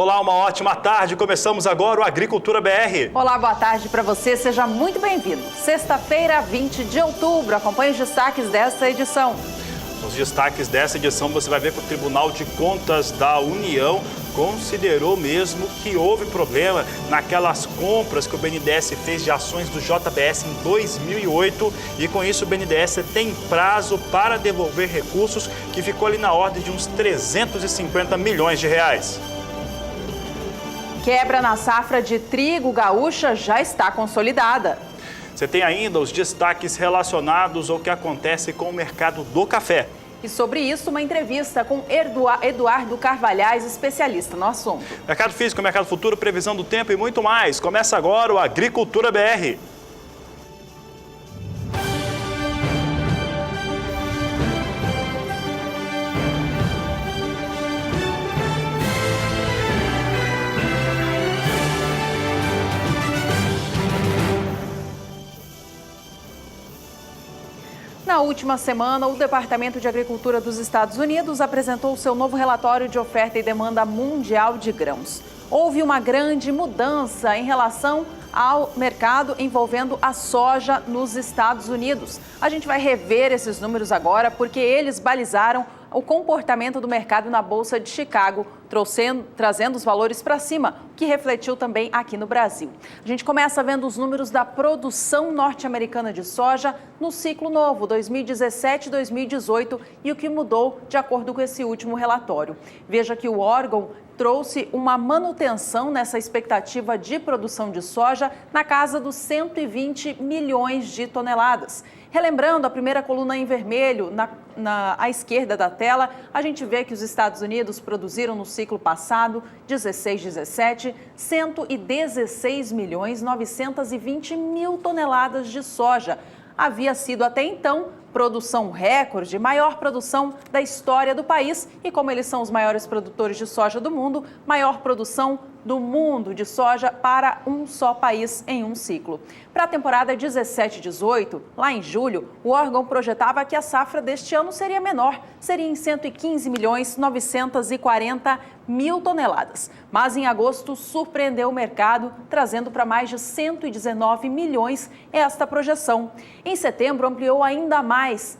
Olá, uma ótima tarde. Começamos agora o Agricultura BR. Olá, boa tarde para você. Seja muito bem-vindo. Sexta-feira, 20 de outubro. Acompanhe os destaques desta edição. Nos destaques dessa edição você vai ver que o Tribunal de Contas da União considerou mesmo que houve problema naquelas compras que o BNDES fez de ações do JBS em 2008 e com isso o BNDES tem prazo para devolver recursos que ficou ali na ordem de uns 350 milhões de reais. Quebra na safra de trigo gaúcha já está consolidada. Você tem ainda os destaques relacionados ao que acontece com o mercado do café. E sobre isso, uma entrevista com Eduardo Carvalhais, especialista no assunto. Mercado físico, mercado futuro, previsão do tempo e muito mais. Começa agora o Agricultura BR. Na última semana, o Departamento de Agricultura dos Estados Unidos apresentou seu novo relatório de oferta e demanda mundial de grãos. Houve uma grande mudança em relação ao mercado envolvendo a soja nos Estados Unidos. A gente vai rever esses números agora porque eles balizaram o comportamento do mercado na Bolsa de Chicago, trazendo os valores para cima, o que refletiu também aqui no Brasil. A gente começa vendo os números da produção norte-americana de soja no ciclo novo, 2017-2018, e o que mudou de acordo com esse último relatório. Veja que o órgão trouxe uma manutenção nessa expectativa de produção de soja na casa dos 120 milhões de toneladas. Relembrando a primeira coluna em vermelho, à esquerda da tela, a gente vê que os Estados Unidos produziram no ciclo passado, 16-17, 116 milhões 920 mil toneladas de soja. Havia sido até então produção recorde, maior produção da história do país e como eles são os maiores produtores de soja do mundo, maior produção do mundo de soja para um só país em um ciclo. Para a temporada 17-18, lá em julho, o órgão projetava que a safra deste ano seria menor, seria em 115 milhões 940 mil toneladas. Mas em agosto surpreendeu o mercado, trazendo para mais de 119 milhões esta projeção. Em setembro ampliou ainda mais,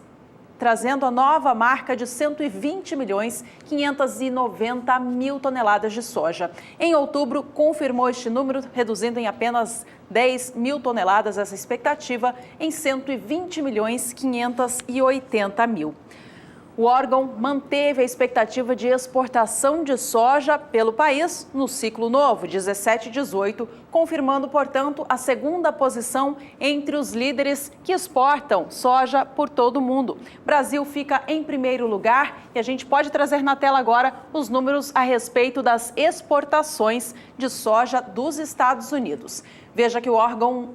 trazendo a nova marca de 120 milhões 590 mil toneladas de soja. Em outubro, confirmou este número, reduzindo em apenas 10 mil toneladas essa expectativa em 120 milhões 580 mil. O órgão manteve a expectativa de exportação de soja pelo país no ciclo novo, 17-18, confirmando, portanto, a segunda posição entre os líderes que exportam soja por todo o mundo. Brasil fica em primeiro lugar e a gente pode trazer na tela agora os números a respeito das exportações de soja dos Estados Unidos. Veja que o órgão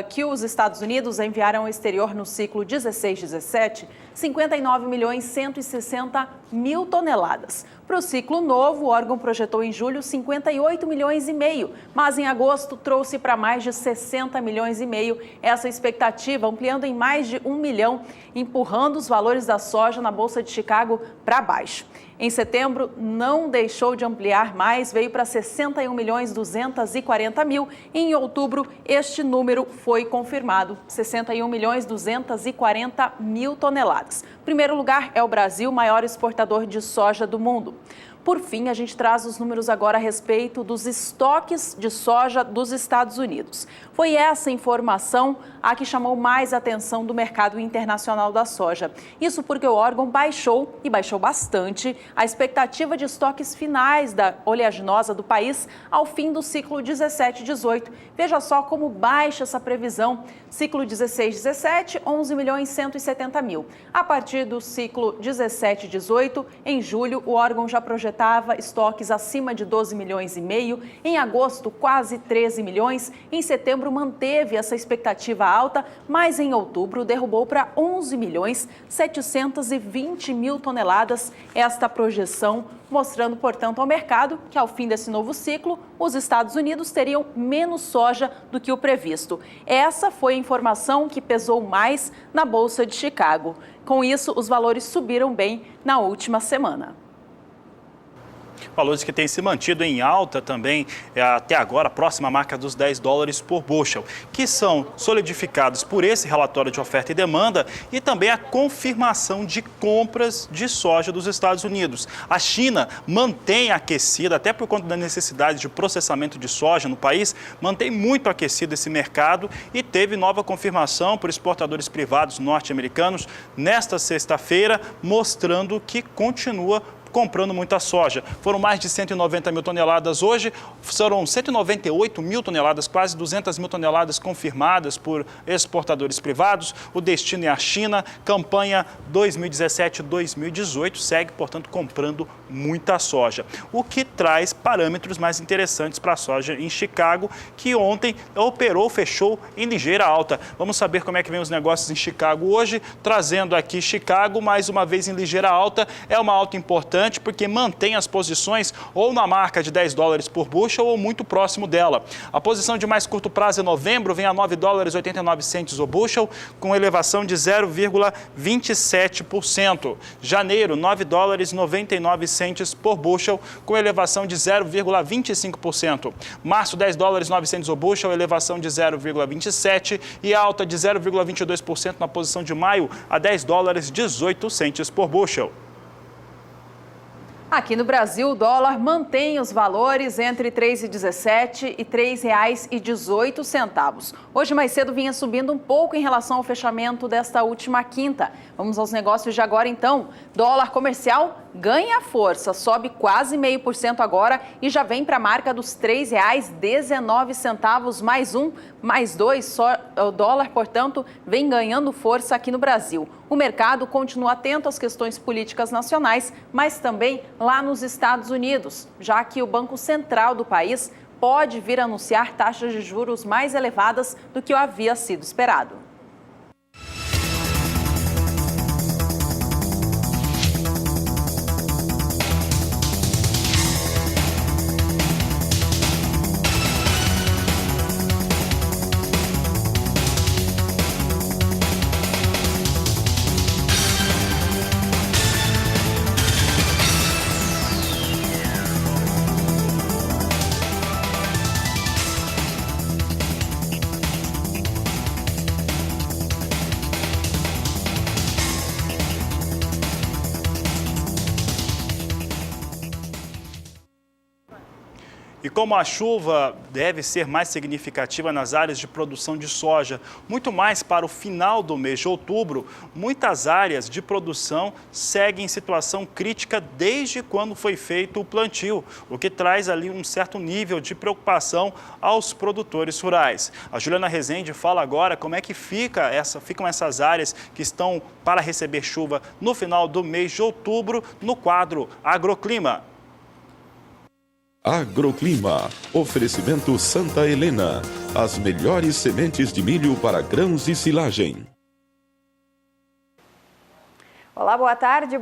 que os Estados Unidos enviaram ao exterior no ciclo 16-17, 59 milhões 160 mil toneladas. Para o ciclo novo, o órgão projetou em julho 58 milhões e meio, mas em agosto trouxe para mais de 60 milhões e meio essa expectativa, ampliando em mais de 1 milhão, empurrando os valores da soja na Bolsa de Chicago para baixo. Em setembro, não deixou de ampliar mais, veio para 61 milhões 240 mil. E em outubro, este número foi confirmado, 61 milhões 240 mil toneladas. Primeiro lugar é o Brasil, maior exportador de soja do mundo. Por fim, a gente traz os números agora a respeito dos estoques de soja dos Estados Unidos. Foi essa informação a que chamou mais atenção do mercado internacional da soja. Isso porque o órgão baixou, e baixou bastante, a expectativa de estoques finais da oleaginosa do país ao fim do ciclo 17-18. Veja só como baixa essa previsão. Ciclo 16-17, 11 milhões 170 mil. A partir do ciclo 17-18, em julho, o órgão já projetava estoques acima de 12 milhões e meio. Em agosto, quase 13 milhões. Em setembro, manteve essa expectativa alta, mas em outubro derrubou para 11 milhões 720 mil toneladas esta projeção, mostrando, portanto, ao mercado que ao fim desse novo ciclo, os Estados Unidos teriam menos soja do que o previsto. Essa foi a informação que pesou mais na Bolsa de Chicago. Com isso, os valores subiram bem na última semana. Valores que têm se mantido em alta também até agora, a próxima marca dos $10 por bushel, que são solidificados por esse relatório de oferta e demanda e também a confirmação de compras de soja dos Estados Unidos. A China mantém aquecida, até por conta da necessidade de processamento de soja no país, mantém muito aquecido esse mercado e teve nova confirmação por exportadores privados norte-americanos nesta sexta-feira, mostrando que continua comprando muita soja. Foram mais de 190 mil toneladas hoje, foram 198 mil toneladas, quase 200 mil toneladas confirmadas por exportadores privados. O destino é a China, campanha 2017-2018, segue, portanto, comprando muita soja. O que traz parâmetros mais interessantes para a soja em Chicago, que ontem fechou em ligeira alta. Vamos saber como é que vem os negócios em Chicago hoje, trazendo aqui Chicago, mais uma vez em ligeira alta. É uma alta importante, porque mantém as posições ou na marca de $10 por bushel ou muito próximo dela. A posição de mais curto prazo em novembro vem a $9,89 o bushel, com elevação de 0,27%. Janeiro, $9,99 por bushel, com elevação de 0,25%. Março, $10,900 o bushel, elevação de 0,27% e alta de 0,22% na posição de maio a $10,18 por bushel. Aqui no Brasil, o dólar mantém os valores entre R$ 3,17 e R$ 3,18. Hoje, mais cedo, vinha subindo um pouco em relação ao fechamento desta última quinta. Vamos aos negócios de agora, então. Dólar comercial ganha força, sobe quase 0,5% agora e já vem para a marca dos R$ 3,19, mais um, mais dois. Só o dólar, portanto, vem ganhando força aqui no Brasil. O mercado continua atento às questões políticas nacionais, mas também lá nos Estados Unidos, já que o Banco Central do país pode vir a anunciar taxas de juros mais elevadas do que havia sido esperado. E como a chuva deve ser mais significativa nas áreas de produção de soja, muito mais para o final do mês de outubro, muitas áreas de produção seguem em situação crítica desde quando foi feito o plantio, o que traz ali um certo nível de preocupação aos produtores rurais. A Juliana Rezende fala agora como é que ficam essas áreas que estão para receber chuva no final do mês de outubro no quadro Agroclima. Agroclima, oferecimento Santa Helena, as melhores sementes de milho para grãos e silagem. Olá, boa tarde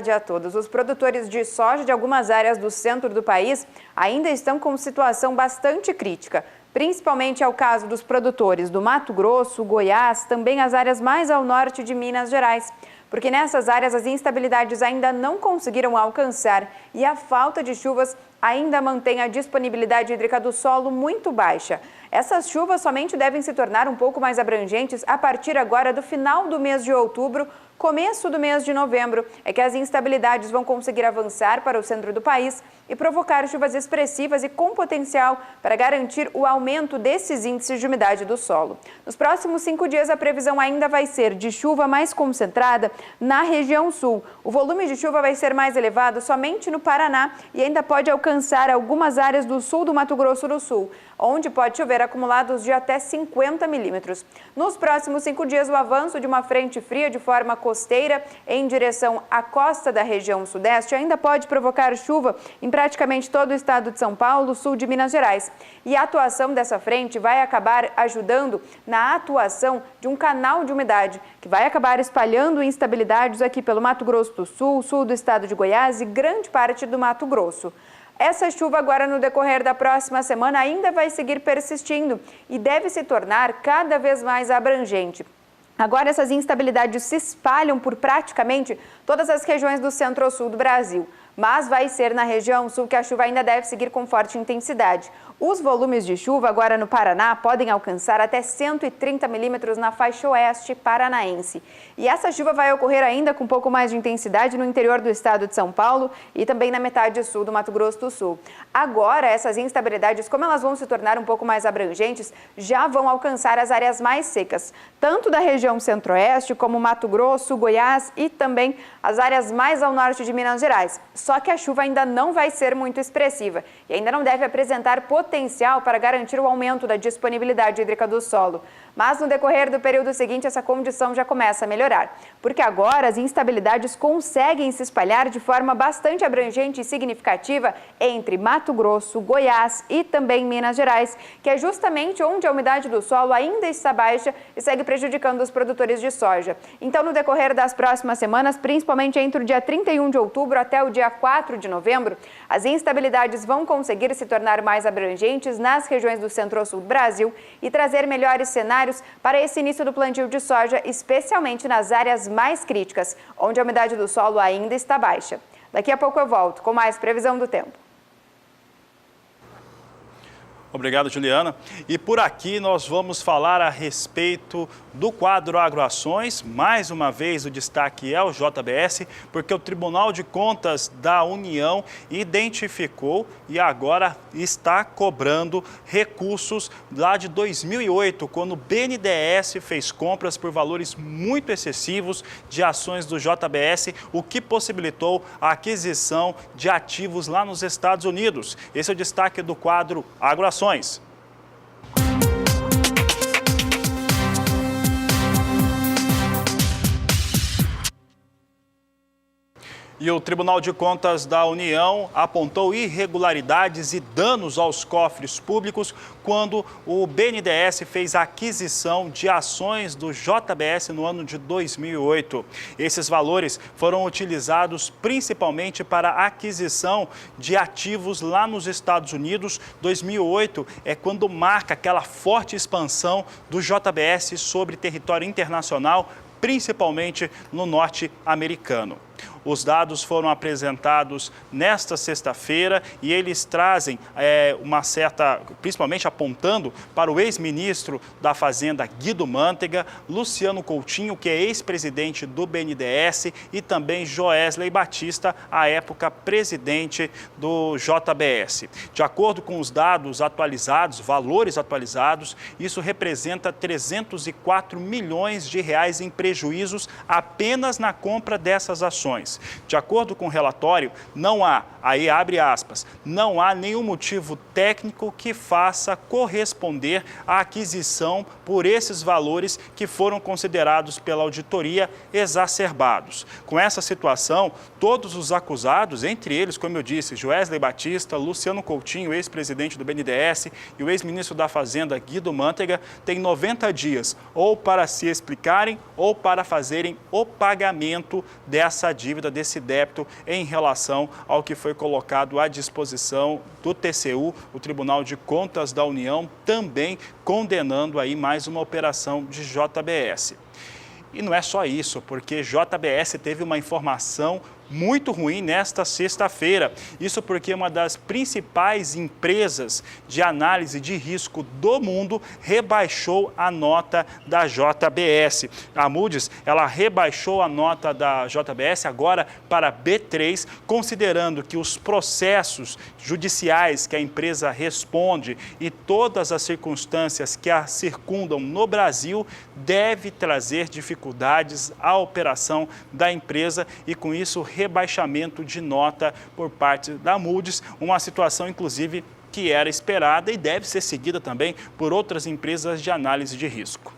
a todos. Os produtores de soja de algumas áreas do centro do país ainda estão com situação bastante crítica. Principalmente é o caso dos produtores do Mato Grosso, Goiás, também as áreas mais ao norte de Minas Gerais. Porque nessas áreas as instabilidades ainda não conseguiram alcançar e a falta de chuvas ainda mantém a disponibilidade hídrica do solo muito baixa. Essas chuvas somente devem se tornar um pouco mais abrangentes a partir agora do final do mês de outubro, começo do mês de novembro, é que as instabilidades vão conseguir avançar para o centro do país e provocar chuvas expressivas e com potencial para garantir o aumento desses índices de umidade do solo. Nos próximos 5 dias, a previsão ainda vai ser de chuva mais concentrada na região sul. O volume de chuva vai ser mais elevado somente no Paraná e ainda pode alcançar algumas áreas do sul do Mato Grosso do Sul, onde pode chover acumulados de até 50 milímetros. Nos próximos 5 dias, o avanço de uma frente fria de forma costeira em direção à costa da região sudeste ainda pode provocar chuva em praticamente todo o estado de São Paulo, sul de Minas Gerais. E a atuação dessa frente vai acabar ajudando na atuação de um canal de umidade, que vai acabar espalhando instabilidades aqui pelo Mato Grosso do Sul, sul do estado de Goiás e grande parte do Mato Grosso. Essa chuva agora no decorrer da próxima semana ainda vai seguir persistindo e deve se tornar cada vez mais abrangente. Agora essas instabilidades se espalham por praticamente todas as regiões do centro-sul do Brasil. mas vai ser na região sul que a chuva ainda deve seguir com forte intensidade. Os volumes de chuva agora no Paraná podem alcançar até 130 milímetros na faixa oeste paranaense. E essa chuva vai ocorrer ainda com um pouco mais de intensidade no interior do estado de São Paulo e também na metade sul do Mato Grosso do Sul. Agora, essas instabilidades, como elas vão se tornar um pouco mais abrangentes, já vão alcançar as áreas mais secas, tanto da região centro-oeste como Mato Grosso, Goiás e também as áreas mais ao norte de Minas Gerais. Só que a chuva ainda não vai ser muito expressiva e ainda não deve apresentar potencial para garantir o aumento da disponibilidade hídrica do solo. Mas no decorrer do período seguinte, essa condição já começa a melhorar, porque agora as instabilidades conseguem se espalhar de forma bastante abrangente e significativa entre Mato Grosso, Goiás e também Minas Gerais, que é justamente onde a umidade do solo ainda está baixa e segue prejudicando os produtores de soja. Então, no decorrer das próximas semanas, principalmente entre o dia 31 de outubro até o dia 4 de novembro, as instabilidades vão conseguir se tornar mais abrangentes nas regiões do centro-sul do Brasil e trazer melhores cenários para esse início do plantio de soja, especialmente nas áreas mais críticas, onde a umidade do solo ainda está baixa. Daqui a pouco eu volto com mais previsão do tempo. Obrigado, Juliana. E por aqui nós vamos falar a respeito do quadro Agroações. Mais uma vez o destaque é o JBS, porque o Tribunal de Contas da União identificou e agora está cobrando recursos lá de 2008, quando o BNDES fez compras por valores muito excessivos de ações do JBS, o que possibilitou a aquisição de ativos lá nos Estados Unidos. Esse é o destaque do quadro Agroações. E o Tribunal de Contas da União apontou irregularidades e danos aos cofres públicos quando o BNDES fez a aquisição de ações do JBS no ano de 2008. Esses valores foram utilizados principalmente para a aquisição de ativos lá nos Estados Unidos. 2008 é quando marca aquela forte expansão do JBS sobre território internacional, principalmente no norte americano. Os dados foram apresentados nesta sexta-feira e eles trazem principalmente apontando para o ex-ministro da Fazenda Guido Mantega, Luciano Coutinho, que é ex-presidente do BNDES, e também Joesley Batista, à época presidente do JBS. De acordo com os dados atualizados, valores atualizados, isso representa 304 milhões de reais em prejuízos apenas na compra dessas ações. De acordo com o relatório, não há, aí abre aspas, não há nenhum motivo técnico que faça corresponder à aquisição por esses valores que foram considerados pela auditoria exacerbados. Com essa situação, todos os acusados, entre eles, como eu disse, Joesley Batista, Luciano Coutinho, ex-presidente do BNDES, e o ex-ministro da Fazenda, Guido Mantega, têm 90 dias ou para se explicarem ou para fazerem o pagamento dessa dívida, desse débito em relação ao que foi colocado à disposição do TCU, o Tribunal de Contas da União, também condenando aí mais uma operação de JBS. E não é só isso, porque JBS teve uma informação muito ruim nesta sexta-feira. Isso porque uma das principais empresas de análise de risco do mundo rebaixou a nota da JBS. A Moody's, ela rebaixou a nota da JBS agora para B3, considerando que os processos judiciais que a empresa responde e todas as circunstâncias que a circundam no Brasil deve trazer dificuldades à operação da empresa e, com isso, rebaixamento de nota por parte da Moody's, uma situação, inclusive, que era esperada e deve ser seguida também por outras empresas de análise de risco.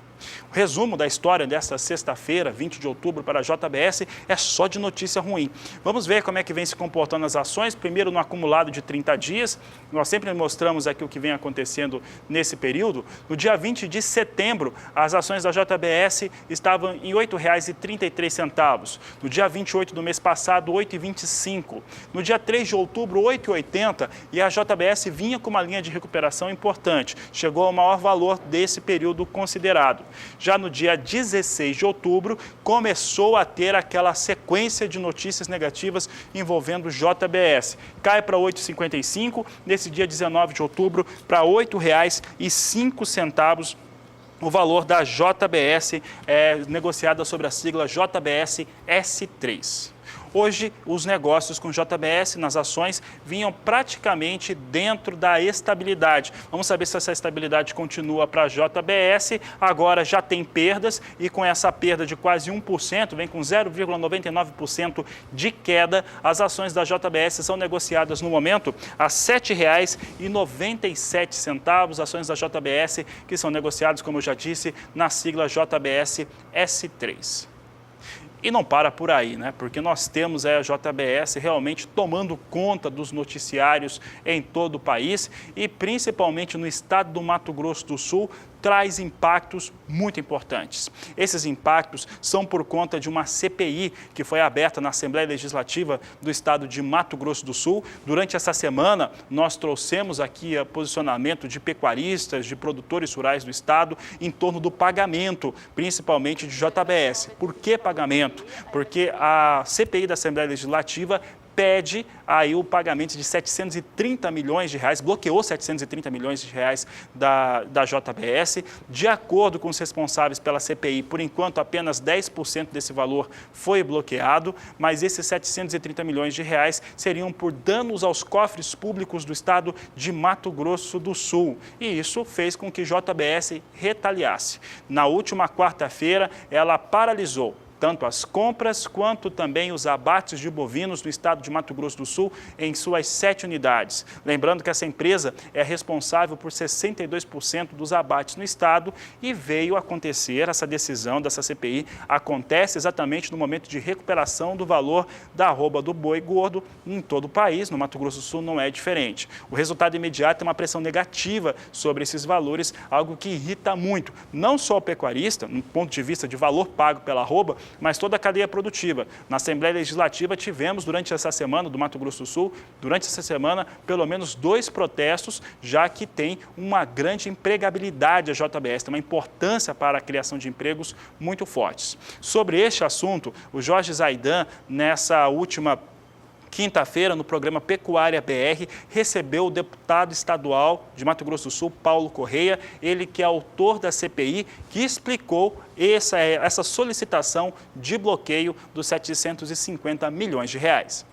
O resumo da história desta sexta-feira, 20 de outubro, para a JBS é só de notícia ruim. Vamos ver como é que vem se comportando as ações. Primeiro, no acumulado de 30 dias. Nós sempre mostramos aqui o que vem acontecendo nesse período. No dia 20 de setembro, as ações da JBS estavam em R$ 8,33. No dia 28 do mês passado, R$ 8,25. No dia 3 de outubro, R$ 8,80. E a JBS vinha com uma linha de recuperação importante. Chegou ao maior valor desse período considerado. Já no dia 16 de outubro, começou a ter aquela sequência de notícias negativas envolvendo o JBS. Cai para R$ 8,55, nesse dia 19 de outubro, para R$ 8,05 o valor da JBS, negociada sobre a sigla JBS S3. Hoje, os negócios com JBS nas ações vinham praticamente dentro da estabilidade. Vamos saber se essa estabilidade continua para a JBS. Agora já tem perdas e com essa perda de quase 1%, vem com 0,99% de queda. As ações da JBS são negociadas no momento a R$ 7,97. Ações da JBS que são negociadas, como eu já disse, na sigla JBS S3. E não para por aí, né? Porque nós temos a JBS realmente tomando conta dos noticiários em todo o país e principalmente no estado do Mato Grosso do Sul, traz impactos muito importantes. Esses impactos são por conta de uma CPI que foi aberta na Assembleia Legislativa do estado de Mato Grosso do Sul. Durante essa semana, nós trouxemos aqui o posicionamento de pecuaristas, de produtores rurais do estado em torno do pagamento, principalmente de JBS. Por que pagamento? Porque a CPI da Assembleia Legislativa pede aí o pagamento de 730 milhões de reais, bloqueou 730 milhões de reais da JBS. De acordo com os responsáveis pela CPI, por enquanto apenas 10% desse valor foi bloqueado, mas esses 730 milhões de reais seriam por danos aos cofres públicos do estado de Mato Grosso do Sul. E isso fez com que JBS retaliasse. Na última quarta-feira, ela paralisou tanto as compras quanto também os abates de bovinos no estado de Mato Grosso do Sul em suas 7 unidades. Lembrando que essa empresa é responsável por 62% dos abates no estado e veio acontecer, essa decisão dessa CPI acontece exatamente no momento de recuperação do valor da arroba do boi gordo em todo o país. No Mato Grosso do Sul não é diferente. O resultado imediato é uma pressão negativa sobre esses valores, algo que irrita muito, não só o pecuarista, no ponto de vista de valor pago pela arroba, mas toda a cadeia produtiva. Na Assembleia Legislativa tivemos durante essa semana do Mato Grosso do Sul, pelo menos 2 protestos, já que tem uma grande empregabilidade a JBS, tem uma importância para a criação de empregos muito fortes. Sobre este assunto, o Jorge Zaidan, nessa última quinta-feira, no programa Pecuária BR, recebeu o deputado estadual de Mato Grosso do Sul, Paulo Correia, ele que é autor da CPI, que explicou essa solicitação de bloqueio dos 750 milhões de reais.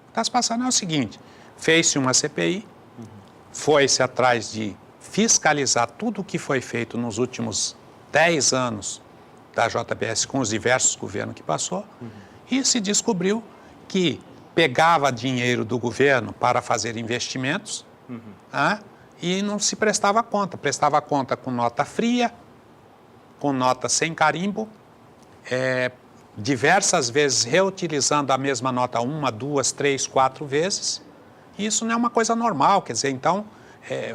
O que está se passando é o seguinte, fez-se uma CPI, foi-se atrás de fiscalizar tudo o que foi feito nos últimos 10 anos da JBS com os diversos governos que passou, e se descobriu que pegava dinheiro do governo para fazer investimentos e não se prestava conta com nota fria, com nota sem carimbo, diversas vezes reutilizando a mesma nota 1, 2, 3, 4 vezes. E isso não é uma coisa normal, quer dizer, então,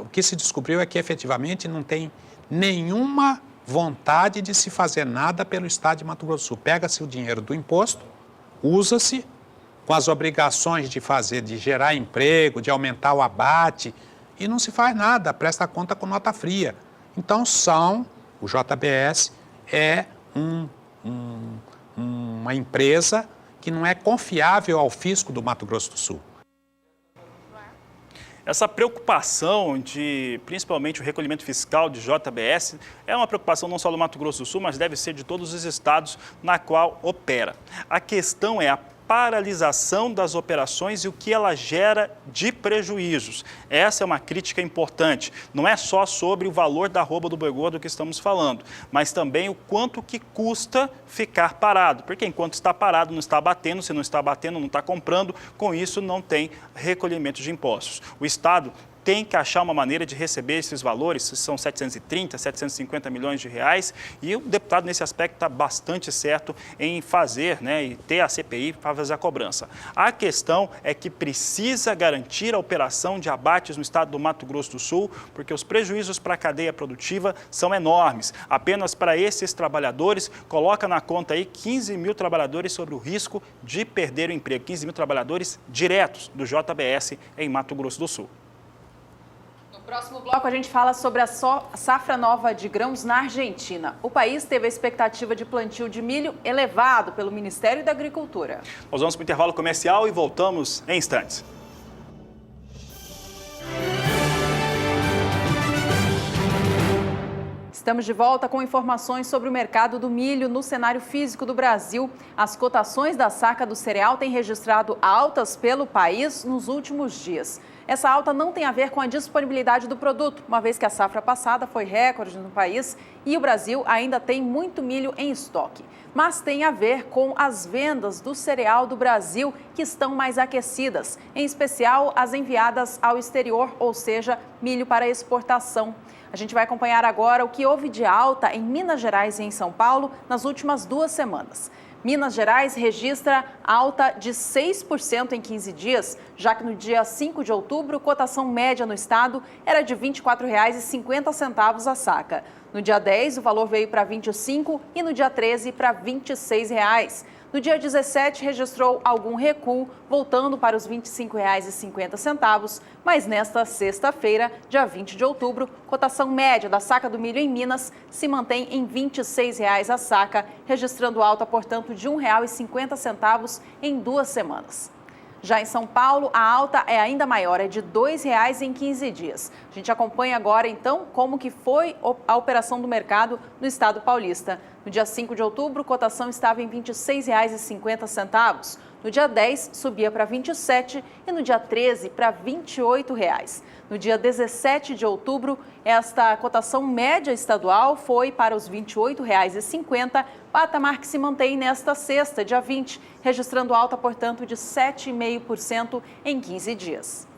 o que se descobriu é que efetivamente não tem nenhuma vontade de se fazer nada pelo estado de Mato Grosso do Sul. Pega-se o dinheiro do imposto, usa-se com as obrigações de gerar emprego, de aumentar o abate, e não se faz nada, presta conta com nota fria. Então, o JBS é uma empresa que não é confiável ao fisco do Mato Grosso do Sul. Essa preocupação de, principalmente, o recolhimento fiscal de JBS é uma preocupação não só do Mato Grosso do Sul, mas deve ser de todos os estados na qual opera. A questão é a paralisação das operações e o que ela gera de prejuízos. Essa é uma crítica importante. Não é só sobre o valor da arroba do boi gordo que estamos falando, mas também o quanto que custa ficar parado. Porque enquanto está parado, não está batendo, se não está batendo, não está comprando, com isso não tem recolhimento de impostos. O Estado tem que achar uma maneira de receber esses valores, são 730, 750 milhões de reais, e o deputado nesse aspecto está bastante certo em fazer, e ter a CPI para fazer a cobrança. A questão é que precisa garantir a operação de abates no estado do Mato Grosso do Sul, porque os prejuízos para a cadeia produtiva são enormes. Apenas para esses trabalhadores, coloca na conta aí 15 mil trabalhadores sobre o risco de perder o emprego, 15 mil trabalhadores diretos do JBS em Mato Grosso do Sul. No próximo bloco, a gente fala sobre a safra nova de grãos na Argentina. O país teve a expectativa de plantio de milho elevado pelo Ministério da Agricultura. Nós vamos para o intervalo comercial e voltamos em instantes. Estamos de volta com informações sobre o mercado do milho no cenário físico do Brasil. As cotações da saca do cereal têm registrado altas pelo país nos últimos dias. Essa alta não tem a ver com a disponibilidade do produto, uma vez que a safra passada foi recorde no país e o Brasil ainda tem muito milho em estoque. Mas tem a ver com as vendas do cereal do Brasil, que estão mais aquecidas, em especial as enviadas ao exterior, ou seja, milho para exportação. A gente vai acompanhar agora o que houve de alta em Minas Gerais e em São Paulo nas últimas 2 semanas. Minas Gerais registra alta de 6% em 15 dias, já que no dia 5 de outubro, cotação média no estado era de R$ 24,50 a saca. No dia 10, o valor veio para R$ 25 e no dia 13 para R$ 26. No dia 17, registrou algum recuo, voltando para os R$ 25,50, mas nesta sexta-feira, dia 20 de outubro, cotação média da saca do milho em Minas se mantém em R$ 26 a saca, registrando alta, portanto, de R$ 1,50 em 2 semanas. Já em São Paulo, a alta é ainda maior, é de R$ 2,00 em 15 dias. A gente acompanha agora, então, como que foi a operação do mercado no estado paulista. No dia 5 de outubro, cotação estava em R$ 26,50. No dia 10, subia para 27 e no dia 13 para R$ 28. No dia 17 de outubro, esta cotação média estadual foi para os R$ 28,50, patamar que se mantém nesta sexta, dia 20, registrando alta, portanto, de 7,5% em 15 dias.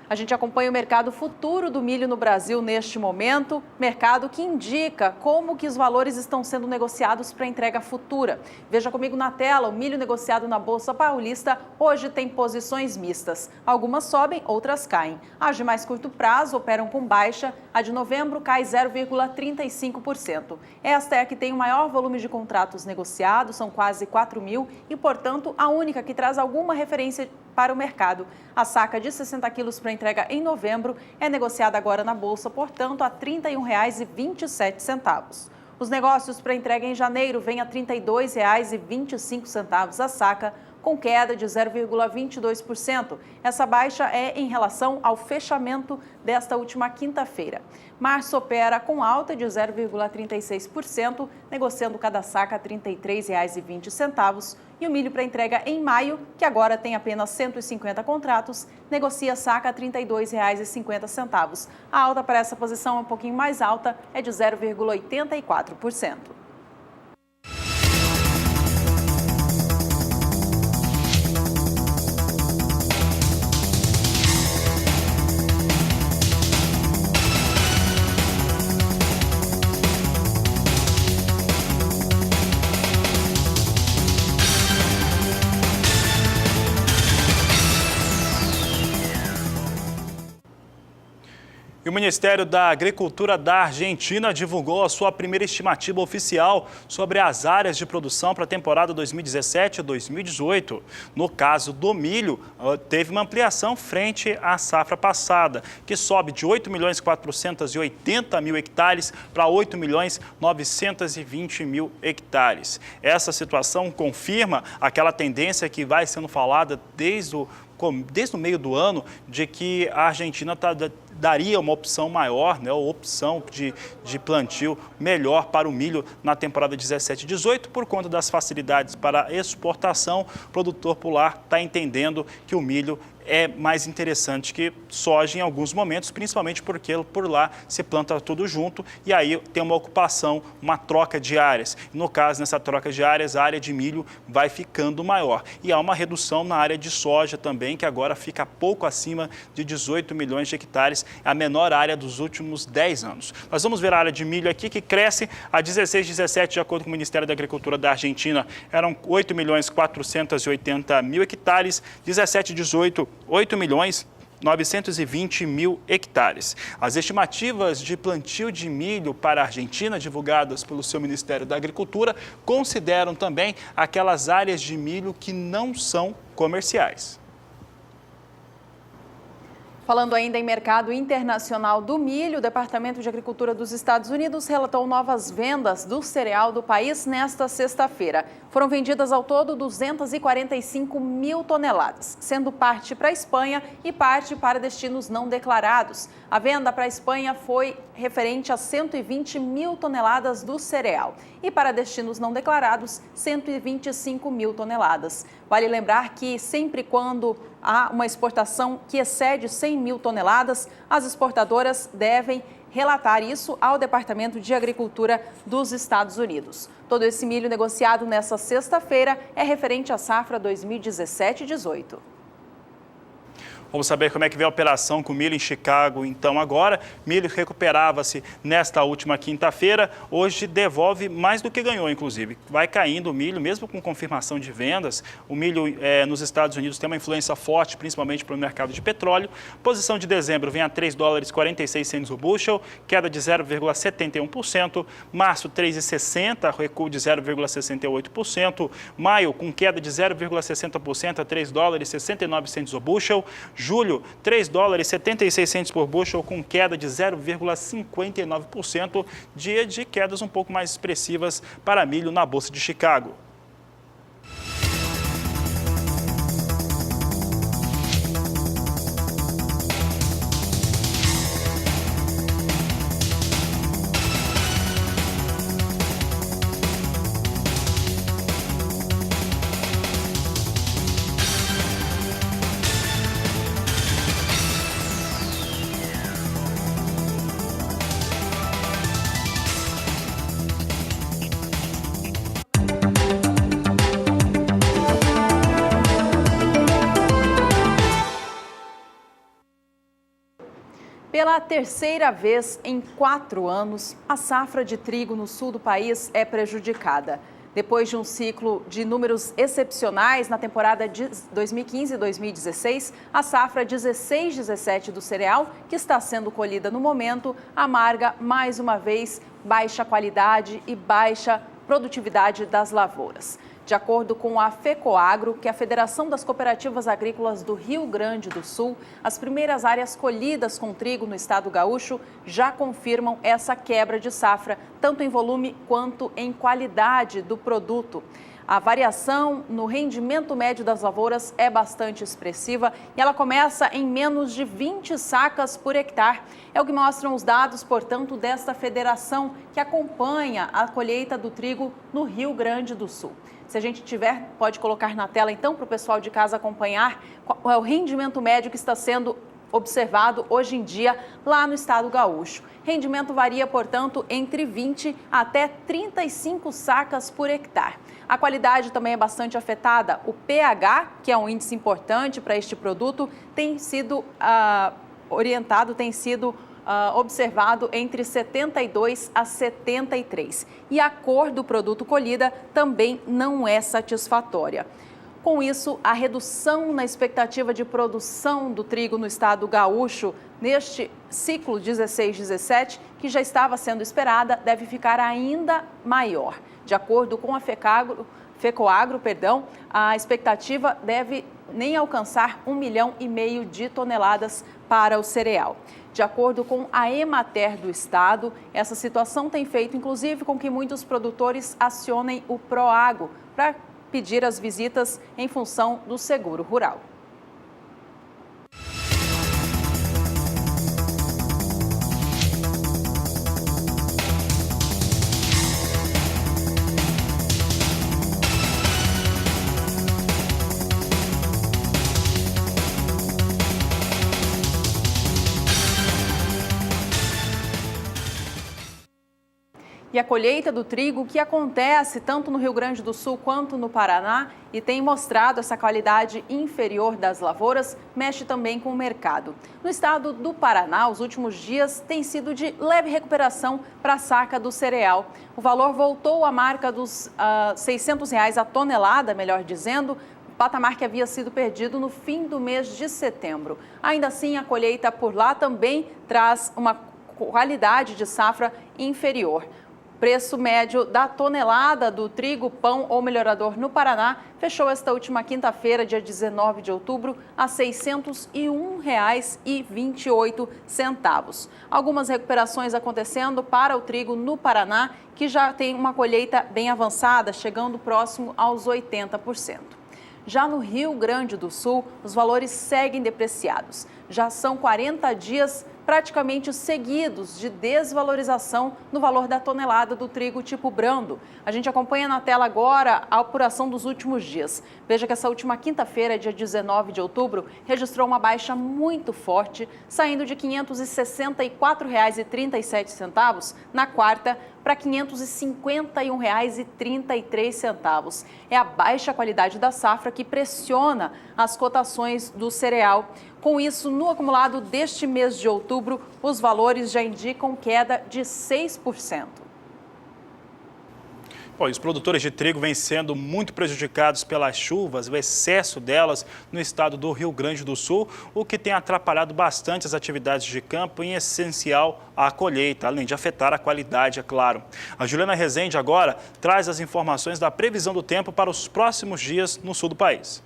A gente acompanha o mercado futuro do milho no Brasil neste momento, mercado que indica como que os valores estão sendo negociados para entrega futura. Veja comigo na tela, o milho negociado na Bolsa Paulista hoje tem posições mistas. Algumas sobem, outras caem. As de mais curto prazo operam com baixa, a de novembro cai 0,35%. Esta é a que tem o maior volume de contratos negociados, são quase 4 mil e, portanto, a única que traz alguma referência para o mercado. A saca de 60 quilos para entrega em novembro é negociada agora na Bolsa, portanto, a R$ 31,27. Os negócios para entrega em janeiro vêm a R$ 32,25 a saca, com queda de 0,22%. Essa baixa é em relação ao fechamento desta última quinta-feira. Março opera com alta de 0,36%, negociando cada saca a R$ 33,20. E o milho para entrega em maio, que agora tem apenas 150 contratos, negocia saca a R$ 32,50. A alta para essa posição é um pouquinho mais alta, é de 0,84%. E o Ministério da Agricultura da Argentina divulgou a sua primeira estimativa oficial sobre as áreas de produção para a temporada 2017-2018. No caso do milho, teve uma ampliação frente à safra passada, que sobe de 8.480.000 hectares para 8.920.000 hectares. Essa situação confirma aquela tendência que vai sendo falada desde o meio do ano, de que a Argentina daria uma opção maior, né, ou opção de plantio melhor para o milho na temporada 17-18, por conta das facilidades para exportação. O produtor por lá está entendendo que o milho é mais interessante que soja em alguns momentos, principalmente porque por lá se planta tudo junto e aí tem uma ocupação, uma troca de áreas. No caso, nessa troca de áreas, a área de milho vai ficando maior. E há uma redução na área de soja também, que agora fica pouco acima de 18 milhões de hectares, a menor área dos últimos 10 anos. Nós vamos ver a área de milho aqui, que cresce a 16,17, de acordo com o Ministério da Agricultura da Argentina, eram 8.480.000 hectares, 17-18, 8.920.000 hectares. As estimativas de plantio de milho para a Argentina, divulgadas pelo seu Ministério da Agricultura, consideram também aquelas áreas de milho que não são comerciais. Falando ainda em mercado internacional do milho, o Departamento de Agricultura dos Estados Unidos relatou novas vendas do cereal do país nesta sexta-feira. Foram vendidas ao todo 245 mil toneladas, sendo parte para a Espanha e parte para destinos não declarados. A venda para a Espanha foi referente a 120 mil toneladas do cereal e para destinos não declarados, 125 mil toneladas. Vale lembrar que sempre quando há uma exportação que excede 100 mil toneladas, as exportadoras devem relatar isso ao Departamento de Agricultura dos Estados Unidos. Todo esse milho negociado nesta sexta-feira é referente à safra 2017-18. Vamos saber como é que vem a operação com milho em Chicago. Então agora, milho recuperava-se nesta última quinta-feira, hoje devolve mais do que ganhou, inclusive. Vai caindo o milho, mesmo com confirmação de vendas. O milho nos Estados Unidos tem uma influência forte, principalmente para o mercado de petróleo. Posição de dezembro vem a $3,46 o bushel, queda de 0,71%. Março, 3,60, recuo de 0,68%. Maio, com queda de 0,60% a $3,69 o bushel. Julho, $3,76 por bushel, com queda de 0,59%, dia de quedas um pouco mais expressivas para milho na Bolsa de Chicago. Pela terceira vez em 4 anos, a safra de trigo no sul do país é prejudicada. Depois de um ciclo de números excepcionais na temporada de 2015 e 2016, a safra 16-17 do cereal, que está sendo colhida no momento, amarga mais uma vez baixa qualidade e baixa produtividade das lavouras. De acordo com a FECOAGRO, que é a Federação das Cooperativas Agrícolas do Rio Grande do Sul, as primeiras áreas colhidas com trigo no estado gaúcho já confirmam essa quebra de safra, tanto em volume quanto em qualidade do produto. A variação no rendimento médio das lavouras é bastante expressiva e ela começa em menos de 20 sacas por hectare. É o que mostram os dados, portanto, desta federação que acompanha a colheita do trigo no Rio Grande do Sul. Se a gente tiver, pode colocar na tela então para o pessoal de casa acompanhar qual é o rendimento médio que está sendo observado hoje em dia lá no estado gaúcho. Rendimento varia, portanto, entre 20 até 35 sacas por hectare. A qualidade também é bastante afetada. O pH, que é um índice importante para este produto, tem sido observado entre 72 a 73. E a cor do produto colhida também não é satisfatória. Com isso, a redução na expectativa de produção do trigo no estado gaúcho neste ciclo 16-17, que já estava sendo esperada, deve ficar ainda maior. De acordo com a FECOAGRO, a expectativa deve nem alcançar 1,5 milhão de toneladas para o cereal. De acordo com a Emater do estado, essa situação tem feito, inclusive, com que muitos produtores acionem o Proagro para pedir as visitas em função do seguro rural. E a colheita do trigo, que acontece tanto no Rio Grande do Sul quanto no Paraná e tem mostrado essa qualidade inferior das lavouras, mexe também com o mercado. No estado do Paraná, os últimos dias têm sido de leve recuperação para a saca do cereal. O valor voltou à marca dos R$ 600 a tonelada, melhor dizendo, patamar que havia sido perdido no fim do mês de setembro. Ainda assim, a colheita por lá também traz uma qualidade de safra inferior. Preço médio da tonelada do trigo, pão ou melhorador no Paraná fechou esta última quinta-feira, dia 19 de outubro, a R$ 601,28. Algumas recuperações acontecendo para o trigo no Paraná, que já tem uma colheita bem avançada, chegando próximo aos 80%. Já no Rio Grande do Sul, os valores seguem depreciados. Já são 40 dias praticamente seguidos de desvalorização no valor da tonelada do trigo tipo brando. A gente acompanha na tela agora a apuração dos últimos dias. Veja que essa última quinta-feira, dia 19 de outubro, registrou uma baixa muito forte, saindo de R$ 564,37 na quarta para R$ 551,33. É a baixa qualidade da safra que pressiona as cotações do cereal. Com isso, no acumulado deste mês de outubro, os valores já indicam queda de 6%. Bom, e os produtores de trigo vêm sendo muito prejudicados pelas chuvas, o excesso delas no estado do Rio Grande do Sul, o que tem atrapalhado bastante as atividades de campo, em essencial a colheita, além de afetar a qualidade, é claro. A Juliana Rezende agora traz as informações da previsão do tempo para os próximos dias no sul do país.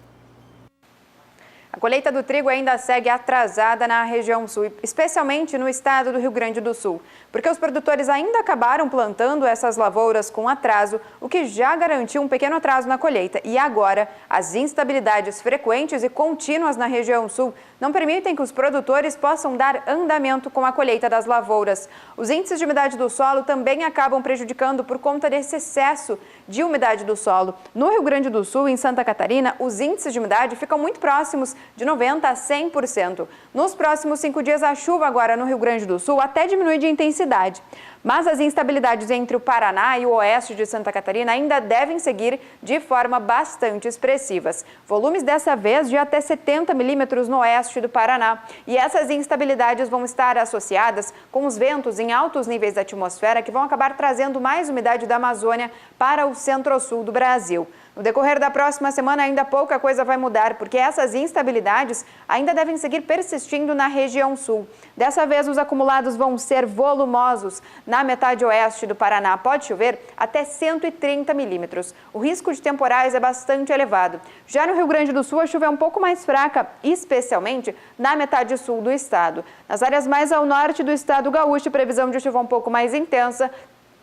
A colheita do trigo ainda segue atrasada na região sul, especialmente no estado do Rio Grande do Sul, porque os produtores ainda acabaram plantando essas lavouras com atraso, o que já garantiu um pequeno atraso na colheita. E agora, as instabilidades frequentes e contínuas na região sul não permitem que os produtores possam dar andamento com a colheita das lavouras. Os índices de umidade do solo também acabam prejudicando por conta desse excesso de umidade do solo. No Rio Grande do Sul e em Santa Catarina, os índices de umidade ficam muito próximos de 90% a 100%. Nos próximos 5 dias, a chuva agora no Rio Grande do Sul até diminui de intensidade. Mas as instabilidades entre o Paraná e o oeste de Santa Catarina ainda devem seguir de forma bastante expressivas. Volumes dessa vez de até 70 milímetros no oeste do Paraná. E essas instabilidades vão estar associadas com os ventos em altos níveis da atmosfera que vão acabar trazendo mais umidade da Amazônia para o centro-sul do Brasil. No decorrer da próxima semana, ainda pouca coisa vai mudar, porque essas instabilidades ainda devem seguir persistindo na região sul. Dessa vez, os acumulados vão ser volumosos. Na metade oeste do Paraná, pode chover até 130 milímetros. O risco de temporais é bastante elevado. Já no Rio Grande do Sul, a chuva é um pouco mais fraca, especialmente na metade sul do estado. Nas áreas mais ao norte do estado gaúcho, previsão de chuva um pouco mais intensa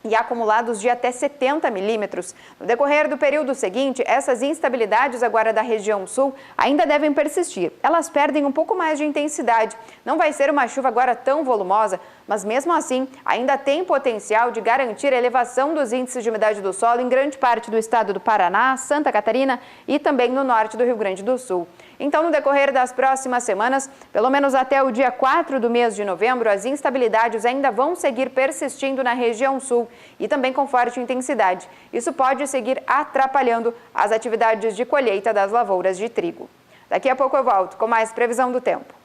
e acumulados de até 70 milímetros. No decorrer do período seguinte, essas instabilidades agora da região sul ainda devem persistir. Elas perdem um pouco mais de intensidade. Não vai ser uma chuva agora tão volumosa, mas mesmo assim ainda tem potencial de garantir a elevação dos índices de umidade do solo em grande parte do estado do Paraná, Santa Catarina e também no norte do Rio Grande do Sul. Então, no decorrer das próximas semanas, pelo menos até o dia 4 do mês de novembro, as instabilidades ainda vão seguir persistindo na região sul e também com forte intensidade. Isso pode seguir atrapalhando as atividades de colheita das lavouras de trigo. Daqui a pouco eu volto com mais previsão do tempo.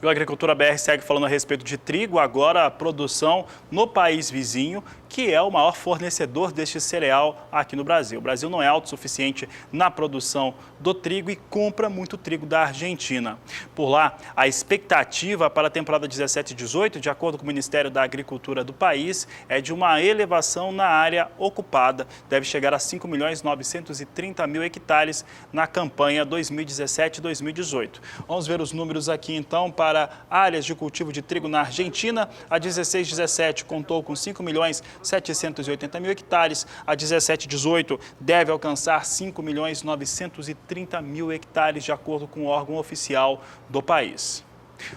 E o Agricultura BR segue falando a respeito de trigo, agora a produção no país vizinho, que é o maior fornecedor deste cereal aqui no Brasil. O Brasil não é autossuficiente na produção do trigo e compra muito trigo da Argentina. Por lá, a expectativa para a temporada 17 e 18, de acordo com o Ministério da Agricultura do país, é de uma elevação na área ocupada. Deve chegar a 5.930.000 hectares na campanha 2017-2018. Vamos ver os números aqui então para áreas de cultivo de trigo na Argentina. A 16-17 contou com 5.780.000 hectares. A 17-18 deve alcançar 5.930.000 hectares, de acordo com o órgão oficial do país.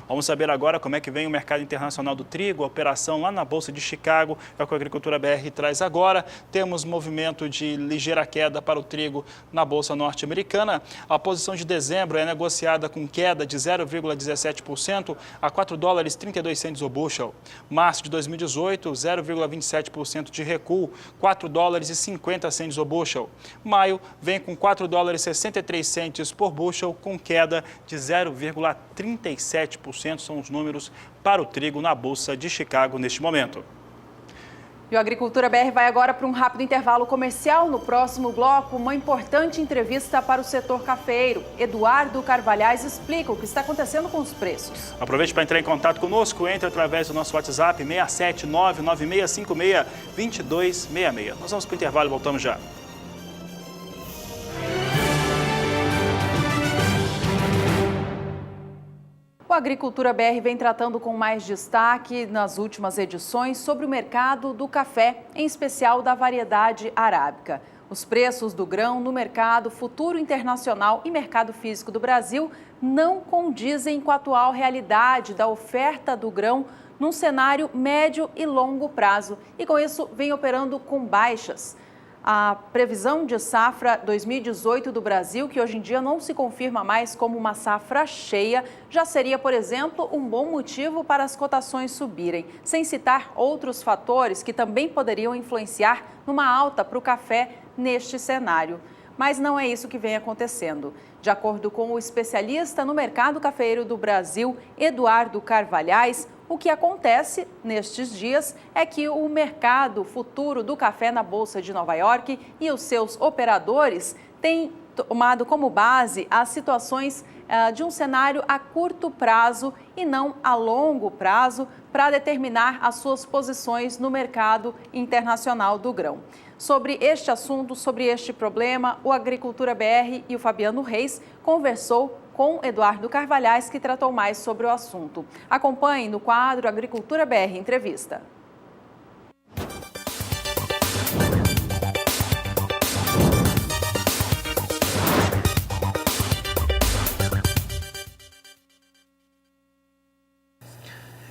Vamos saber agora como é que vem o mercado internacional do trigo, a operação lá na Bolsa de Chicago, é o que a Agricultura BR traz agora. Temos movimento de ligeira queda para o trigo na Bolsa norte-americana. A posição de dezembro é negociada com queda de 0,17% a $4,32 o bushel. Março de 2018, 0,27% de recuo, $4,50 o bushel. Maio vem com $4,63 por bushel, com queda de 0,37%. São os números para o trigo na Bolsa de Chicago neste momento. E o Agricultura BR vai agora para um rápido intervalo comercial. No próximo bloco, uma importante entrevista para o setor cafeeiro. Eduardo Carvalhais explica o que está acontecendo com os preços. Aproveite para entrar em contato conosco, entre através do nosso WhatsApp 67996562266. Nós vamos para o intervalo e voltamos já. O Agricultura BR vem tratando com mais destaque nas últimas edições sobre o mercado do café, em especial da variedade arábica. Os preços do grão no mercado futuro internacional e mercado físico do Brasil não condizem com a atual realidade da oferta do grão num cenário médio e longo prazo e, com isso, vem operando com baixas. A previsão de safra 2018 do Brasil, que hoje em dia não se confirma mais como uma safra cheia, já seria, por exemplo, um bom motivo para as cotações subirem, sem citar outros fatores que também poderiam influenciar numa alta para o café neste cenário. Mas não é isso que vem acontecendo. De acordo com o especialista no mercado cafeeiro do Brasil, Eduardo Carvalhais, o que acontece nestes dias é que o mercado futuro do café na Bolsa de Nova York e os seus operadores têm tomado como base as situações de um cenário a curto prazo e não a longo prazo para determinar as suas posições no mercado internacional do grão. Sobre este assunto, sobre este problema, o Agricultura BR e o Fabiano Reis conversou com Eduardo Carvalhais, que tratou mais sobre o assunto. Acompanhe no quadro Agricultura BR Entrevista.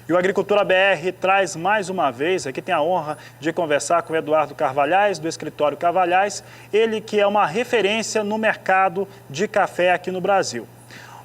E o Agricultura BR traz mais uma vez, aqui tem a honra de conversar com o Eduardo Carvalhais, do escritório Carvalhais, ele que é uma referência no mercado de café aqui no Brasil.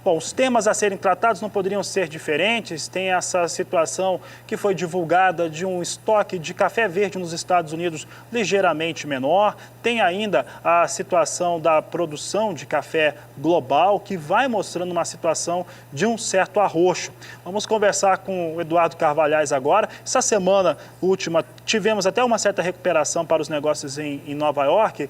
Bom, os temas a serem tratados não poderiam ser diferentes. Tem essa situação que foi divulgada de um estoque de café verde nos Estados Unidos ligeiramente menor. Tem ainda a situação da produção de café global, que vai mostrando uma situação de um certo arroxo. Vamos conversar com o Eduardo Carvalhais agora. Essa semana última tivemos até uma certa recuperação para os negócios em Nova York,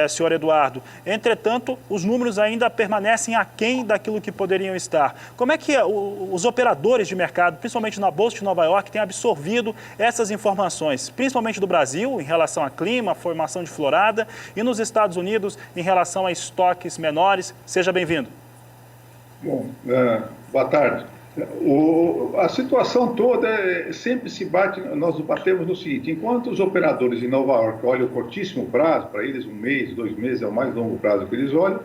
senhor Eduardo. Entretanto, os números ainda permanecem aquém daquilo que poderiam estar. Como é que os operadores de mercado, principalmente na Bolsa de Nova York, têm absorvido essas informações, principalmente do Brasil, em relação a clima, formação de florada, e nos Estados Unidos, em relação a estoques menores? Seja bem-vindo. Bom, boa tarde. A situação toda sempre se bate, nós batemos no seguinte: enquanto os operadores em Nova York olham o curtíssimo prazo, para eles 1 mês, 2 meses é o mais longo prazo que eles olham,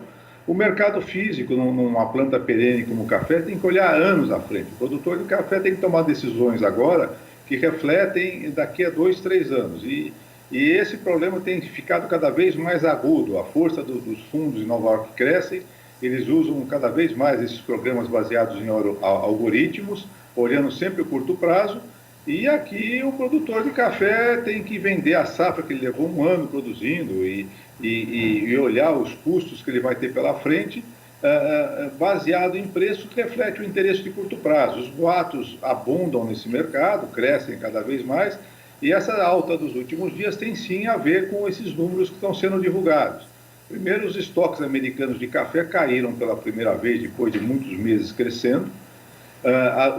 o mercado físico, numa planta perene como o café, tem que olhar anos à frente. O produtor de café tem que tomar decisões agora que refletem daqui a 2, 3 anos. E esse problema tem ficado cada vez mais agudo. A força dos fundos em Nova York cresce, eles usam cada vez mais esses programas baseados em algoritmos, olhando sempre o curto prazo. E aqui o produtor de café tem que vender a safra que ele levou 1 ano produzindo e olhar os custos que ele vai ter pela frente, baseado em preço que reflete o interesse de curto prazo. Os boatos abundam nesse mercado, crescem cada vez mais, e essa alta dos últimos dias tem sim a ver com esses números que estão sendo divulgados. Primeiro, os estoques americanos de café caíram pela primeira vez depois de muitos meses crescendo.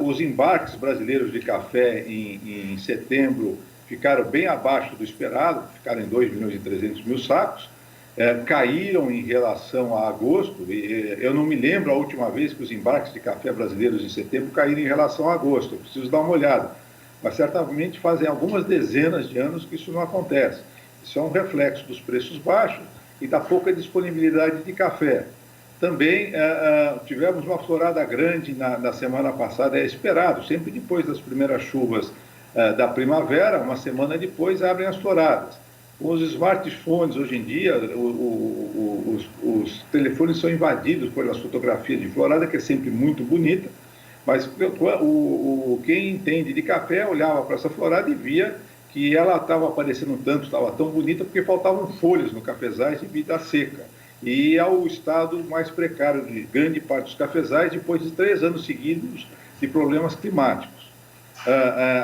Os embarques brasileiros de café em setembro ficaram bem abaixo do esperado, ficaram em 2.300.000 sacos, caíram em relação a agosto. Eu não me lembro a última vez que os embarques de café brasileiros em setembro caíram em relação a agosto, eu preciso dar uma olhada, mas certamente fazem algumas dezenas de anos que isso não acontece. Isso é um reflexo dos preços baixos e da pouca disponibilidade de café. Também tivemos uma florada grande na semana passada, é esperado, sempre depois das primeiras chuvas da primavera, uma semana depois abrem as floradas. Com os smartphones hoje em dia, os telefones são invadidos pelas fotografias de florada, que é sempre muito bonita, mas quem entende de café olhava para essa florada e via que ela estava aparecendo tanto, estava tão bonita, porque faltavam folhas no cafezais devido à seca. E é o estado mais precário de grande parte dos cafezais depois de 3 anos seguidos de problemas climáticos.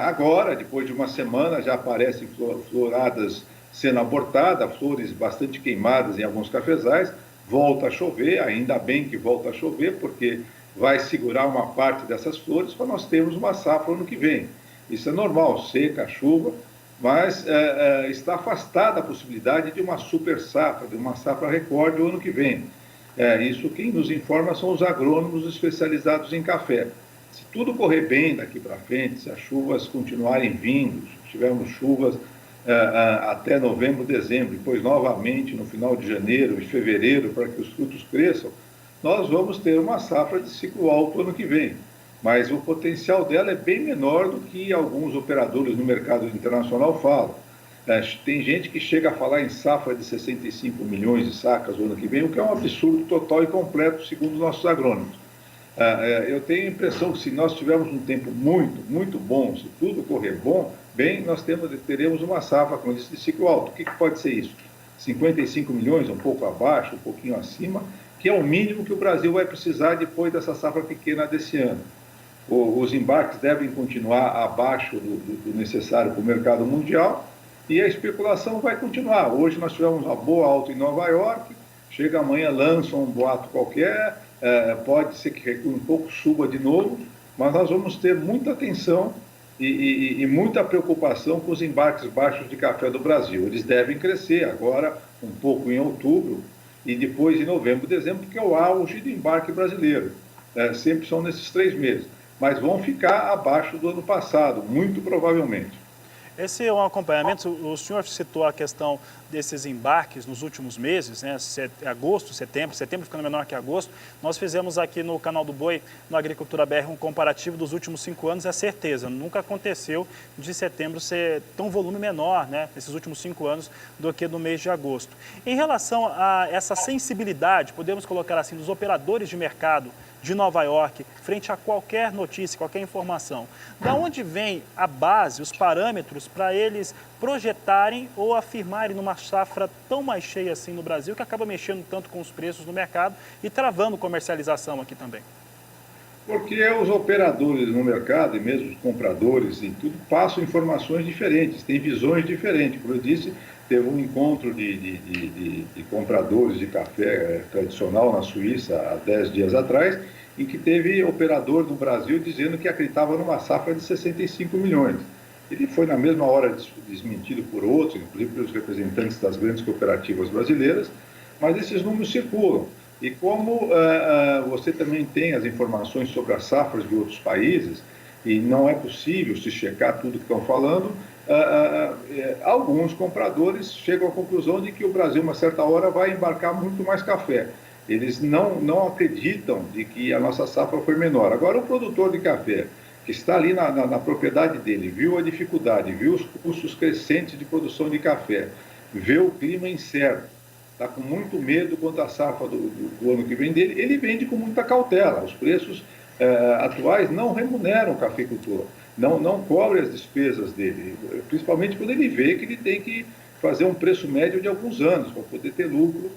Agora, depois de uma semana, já aparecem floradas sendo abortadas, flores bastante queimadas em alguns cafezais, volta a chover, ainda bem que volta a chover, porque vai segurar uma parte dessas flores para nós termos uma safra ano que vem. Isso é normal, seca, chuva, mas está afastada a possibilidade de uma super safra, de uma safra recorde o ano que vem. Isso quem nos informa são os agrônomos especializados em café. Se tudo correr bem daqui para frente, se as chuvas continuarem vindo, se tivermos chuvas até novembro, dezembro, depois novamente no final de janeiro e fevereiro, para que os frutos cresçam, nós vamos ter uma safra de ciclo alto ano que vem. Mas o potencial dela é bem menor do que alguns operadores no mercado internacional falam. Tem gente que chega a falar em safra de 65 milhões de sacas no ano que vem, o que é um absurdo total e completo, segundo nossos agrônomos. Eu tenho a impressão que se nós tivermos um tempo muito bom, se tudo correr bem, nós teremos uma safra, como eu disse, de ciclo alto. O que pode ser isso? 55 milhões, um pouco abaixo, um pouquinho acima, que é o mínimo que o Brasil vai precisar depois dessa safra pequena desse ano. Os embarques devem continuar abaixo do necessário para o mercado mundial e a especulação vai continuar. Hoje nós tivemos uma boa alta em Nova York, chega amanhã, lançam um boato qualquer, pode ser que recue um pouco, suba de novo, mas nós vamos ter muita atenção e muita preocupação com os embarques baixos de café do Brasil. Eles devem crescer agora um pouco em outubro e depois em novembro, dezembro, que é o auge do embarque brasileiro. Sempre são nesses 3 meses, mas vão ficar abaixo do ano passado, muito provavelmente. Esse é um acompanhamento, o senhor citou a questão desses embarques nos últimos meses, né? Agosto, setembro ficando menor que agosto. Nós fizemos aqui no canal do Boi, no Agricultura BR, um comparativo dos últimos 5 anos, é certeza, nunca aconteceu de setembro ser tão volume menor, né, nesses últimos 5 anos, do que no mês de agosto. Em relação a essa sensibilidade, podemos colocar assim, dos operadores de mercado de Nova York, frente a qualquer notícia, qualquer informação. Da onde vem a base, os parâmetros para eles projetarem ou afirmarem numa safra tão mais cheia assim no Brasil, que acaba mexendo tanto com os preços no mercado e travando comercialização aqui também? Porque os operadores no mercado e mesmo os compradores e tudo passam informações diferentes, têm visões diferentes. Como eu disse, teve um encontro de compradores de café tradicional na Suíça há 10 dias atrás, em que teve operador no Brasil dizendo que acreditava numa safra de 65 milhões. Ele foi na mesma hora desmentido por outros, inclusive pelos representantes das grandes cooperativas brasileiras, mas esses números circulam. E como você também tem as informações sobre as safras de outros países, e não é possível se checar tudo que estão falando, alguns compradores chegam à conclusão de que o Brasil, uma certa hora, vai embarcar muito mais café. Eles não acreditam de que a nossa safra foi menor. Agora, o produtor de café, que está ali na propriedade dele, viu a dificuldade, viu os custos crescentes de produção de café, vê o clima incerto, está com muito medo quanto à safra do ano que vem dele, ele vende com muita cautela. Os preços atuais não remuneram o cafeicultor, não cobrem as despesas dele, principalmente quando ele vê que ele tem que fazer um preço médio de alguns anos para poder ter lucro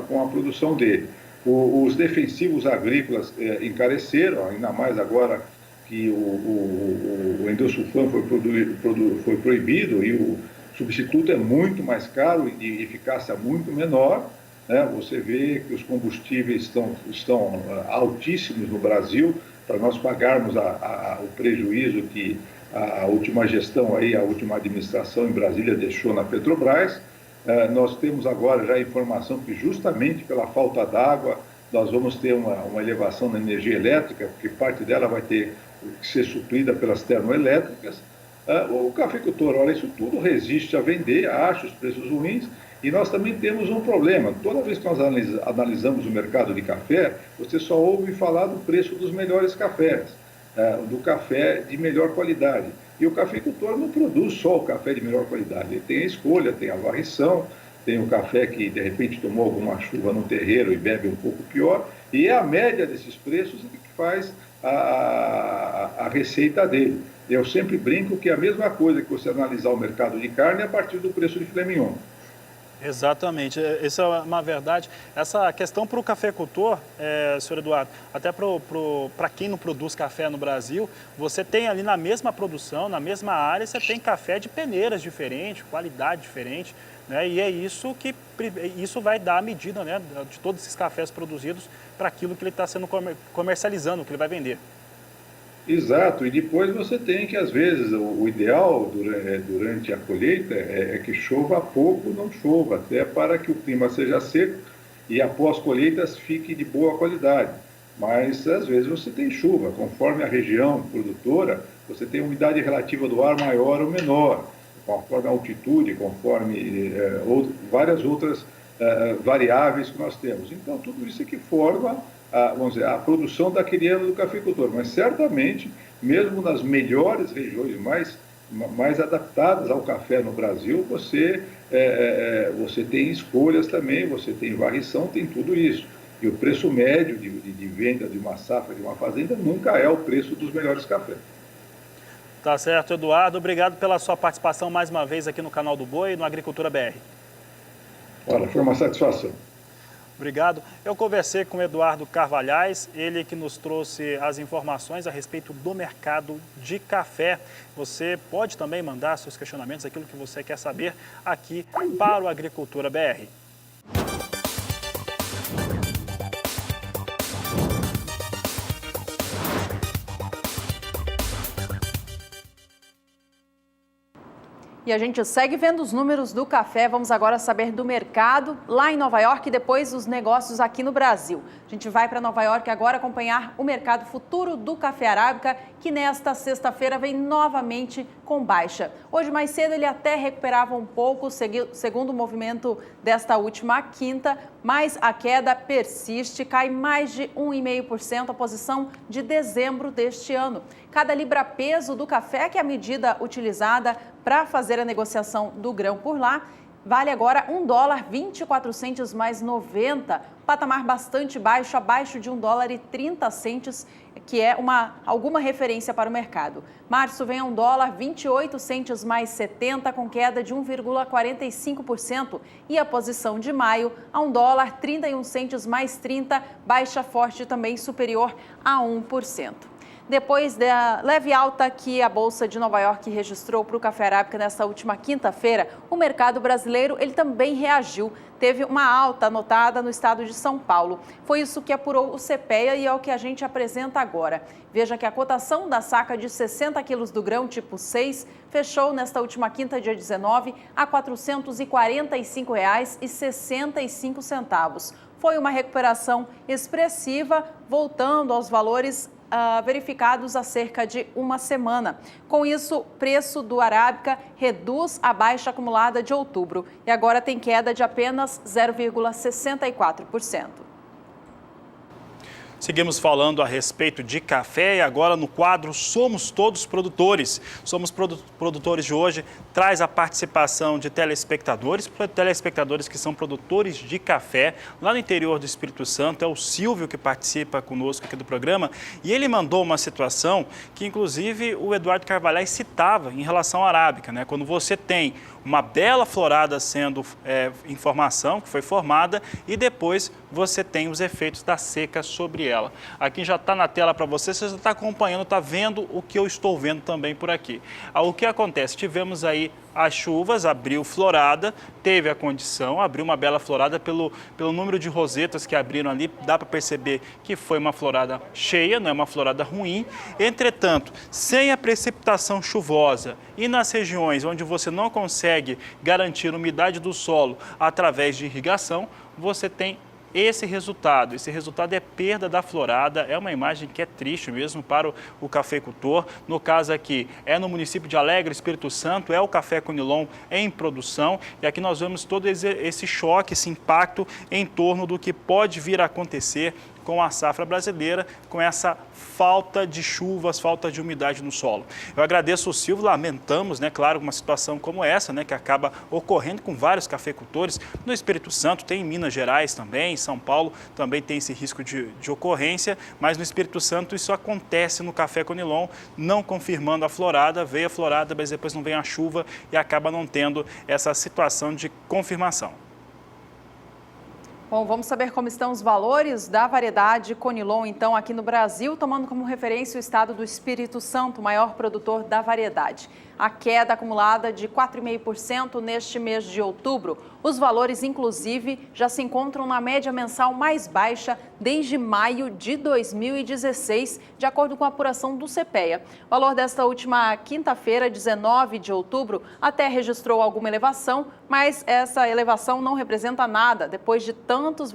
com a produção dele. Os defensivos agrícolas encareceram, ainda mais agora que o endosulfano foi proibido e o substituto é muito mais caro e de eficácia muito menor, né? Você vê que os combustíveis estão altíssimos no Brasil, para nós pagarmos o prejuízo que a última gestão, a última administração em Brasília deixou na Petrobras. Nós temos agora já a informação que justamente pela falta d'água nós vamos ter uma elevação na energia elétrica, porque parte dela vai ter que ser suprida pelas termoelétricas. O cafeicultor, olha, isso tudo resiste a vender, acha os preços ruins, e nós também temos um problema. Toda vez que nós analisamos o mercado de café, você só ouve falar do preço dos melhores cafés, do café de melhor qualidade. E o cafeicultor não produz só o café de melhor qualidade, ele tem a escolha, tem a varrição, tem o café que de repente tomou alguma chuva no terreiro e bebe um pouco pior, e é a média desses preços que faz a receita dele. Eu sempre brinco que é a mesma coisa que você analisar o mercado de carne a partir do preço de filé mignon. Exatamente, isso é uma verdade. Essa questão para o cafeicultor, senhor Eduardo, até para quem não produz café no Brasil, você tem ali na mesma produção, na mesma área, você tem café de peneiras diferentes, qualidade diferente, né? E é isso que isso vai dar a medida, né, de todos esses cafés produzidos para aquilo que ele está sendo comercializando, que ele vai vender. Exato, e depois você tem que, às vezes, o ideal durante a colheita é que chova pouco, não chova, até para que o clima seja seco e após colheitas fique de boa qualidade. Mas, às vezes, você tem chuva, conforme a região produtora, você tem umidade relativa do ar maior ou menor, conforme a altitude, conforme várias outras variáveis que nós temos. Então, tudo isso é que forma vamos dizer, a produção daquele ano do cafeicultor, mas certamente, mesmo nas melhores regiões mais adaptadas ao café no Brasil, você tem escolhas também, você tem varrição, tem tudo isso. E o preço médio de venda de uma safra, de uma fazenda, nunca é o preço dos melhores cafés. Tá certo, Eduardo. Obrigado pela sua participação mais uma vez aqui no Canal do Boi, no Agricultura BR. Olha, foi uma satisfação. Obrigado. Eu conversei com o Eduardo Carvalhais, ele que nos trouxe as informações a respeito do mercado de café. Você pode também mandar seus questionamentos, aquilo que você quer saber, aqui para o Agricultura BR. E a gente segue vendo os números do café. Vamos agora saber do mercado lá em Nova York e depois os negócios aqui no Brasil. A gente vai para Nova York agora acompanhar o mercado futuro do café arábica, que nesta sexta-feira vem novamente com baixa. Hoje mais cedo ele até recuperava um pouco, segundo o movimento desta última quinta, mas a queda persiste, cai mais de 1,5% a posição de dezembro deste ano. Cada libra-peso do café, que é a medida utilizada para fazer a negociação do grão por lá, vale agora $1,24 mais 90, patamar bastante baixo, abaixo de $1,30, que é alguma referência para o mercado. Março vem a $1,28 mais 70, com queda de 1,45%, e a posição de maio a $1,31 mais 30, baixa forte também superior a 1%. Depois da leve alta que a Bolsa de Nova York registrou para o café arábica nesta última quinta-feira, o mercado brasileiro ele também reagiu. Teve uma alta anotada no estado de São Paulo. Foi isso que apurou o CPEA e é o que a gente apresenta agora. Veja que a cotação da saca de 60 quilos do grão tipo 6 fechou nesta última quinta, dia 19, a R$ 445,65. Foi uma recuperação expressiva, voltando aos valores verificados há cerca de uma semana. Com isso, o preço do arábica reduz a baixa acumulada de outubro e agora tem queda de apenas 0,64%. Seguimos falando a respeito de café e agora no quadro Somos Todos Produtores. Somos Produtores de hoje traz a participação de telespectadores que são produtores de café lá no interior do Espírito Santo. É o Silvio que participa conosco aqui do programa e ele mandou uma situação que inclusive o Eduardo Carvalhais citava em relação à arábica, né? Quando você tem uma bela florada sendo em formação, que foi formada, e depois você tem os efeitos da seca sobre ela. Aqui já está na tela para você já está acompanhando, está vendo o que eu estou vendo também por aqui. O que acontece? Tivemos aí as chuvas, abriu florada, teve a condição, abriu uma bela florada pelo número de rosetas que abriram ali, dá para perceber que foi uma florada cheia, não é uma florada ruim. Entretanto, sem a precipitação chuvosa e nas regiões onde você não consegue garantir a umidade do solo através de irrigação, você tem esse resultado é perda da florada, é uma imagem que é triste mesmo para o cafeicultor. No caso aqui, é no município de Alegre, Espírito Santo, é o café Conilon em produção. E aqui nós vemos todo esse choque, esse impacto em torno do que pode vir a acontecer com a safra brasileira, com essa falta de chuvas, falta de umidade no solo. Eu agradeço o Silvio, lamentamos, né, claro, uma situação como essa, né, que acaba ocorrendo com vários cafeicultores no Espírito Santo, tem em Minas Gerais também, em São Paulo também tem esse risco de ocorrência, mas no Espírito Santo isso acontece no café Conilon, não confirmando a florada, veio a florada, mas depois não vem a chuva e acaba não tendo essa situação de confirmação. Bom, vamos saber como estão os valores da variedade Conilon, então, aqui no Brasil, tomando como referência o estado do Espírito Santo, maior produtor da variedade. A queda acumulada de 4,5% neste mês de outubro. Os valores, inclusive, já se encontram na média mensal mais baixa desde maio de 2016, de acordo com a apuração do CPEA. O valor desta última quinta-feira, 19 de outubro, até registrou alguma elevação, mas essa elevação não representa nada depois de tantos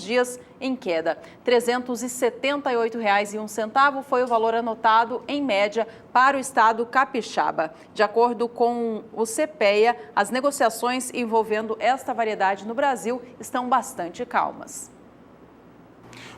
dias em queda. R$ 378,01 foi o valor anotado, em média, para o estado capixaba. De acordo com o CPEA, as negociações envolvendo esta variedade no Brasil estão bastante calmas.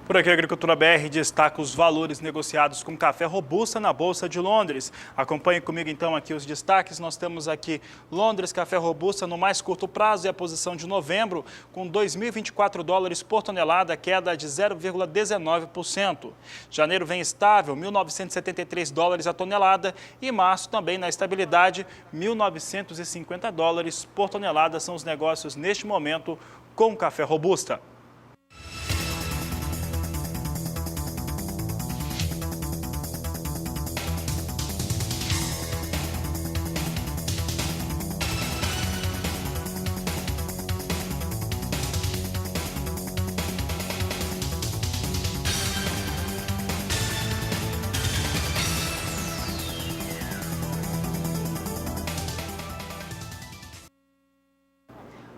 Por aqui, a Agricultura BR destaca os valores negociados com café robusta na Bolsa de Londres. Acompanhe comigo, então, aqui os destaques. Nós temos aqui Londres, café robusta no mais curto prazo e a posição de novembro, com 2.024 dólares por tonelada, queda de 0,19%. Janeiro vem estável, 1.973 dólares a tonelada, e março também na estabilidade, 1.950 dólares por tonelada são os negócios neste momento com café robusta.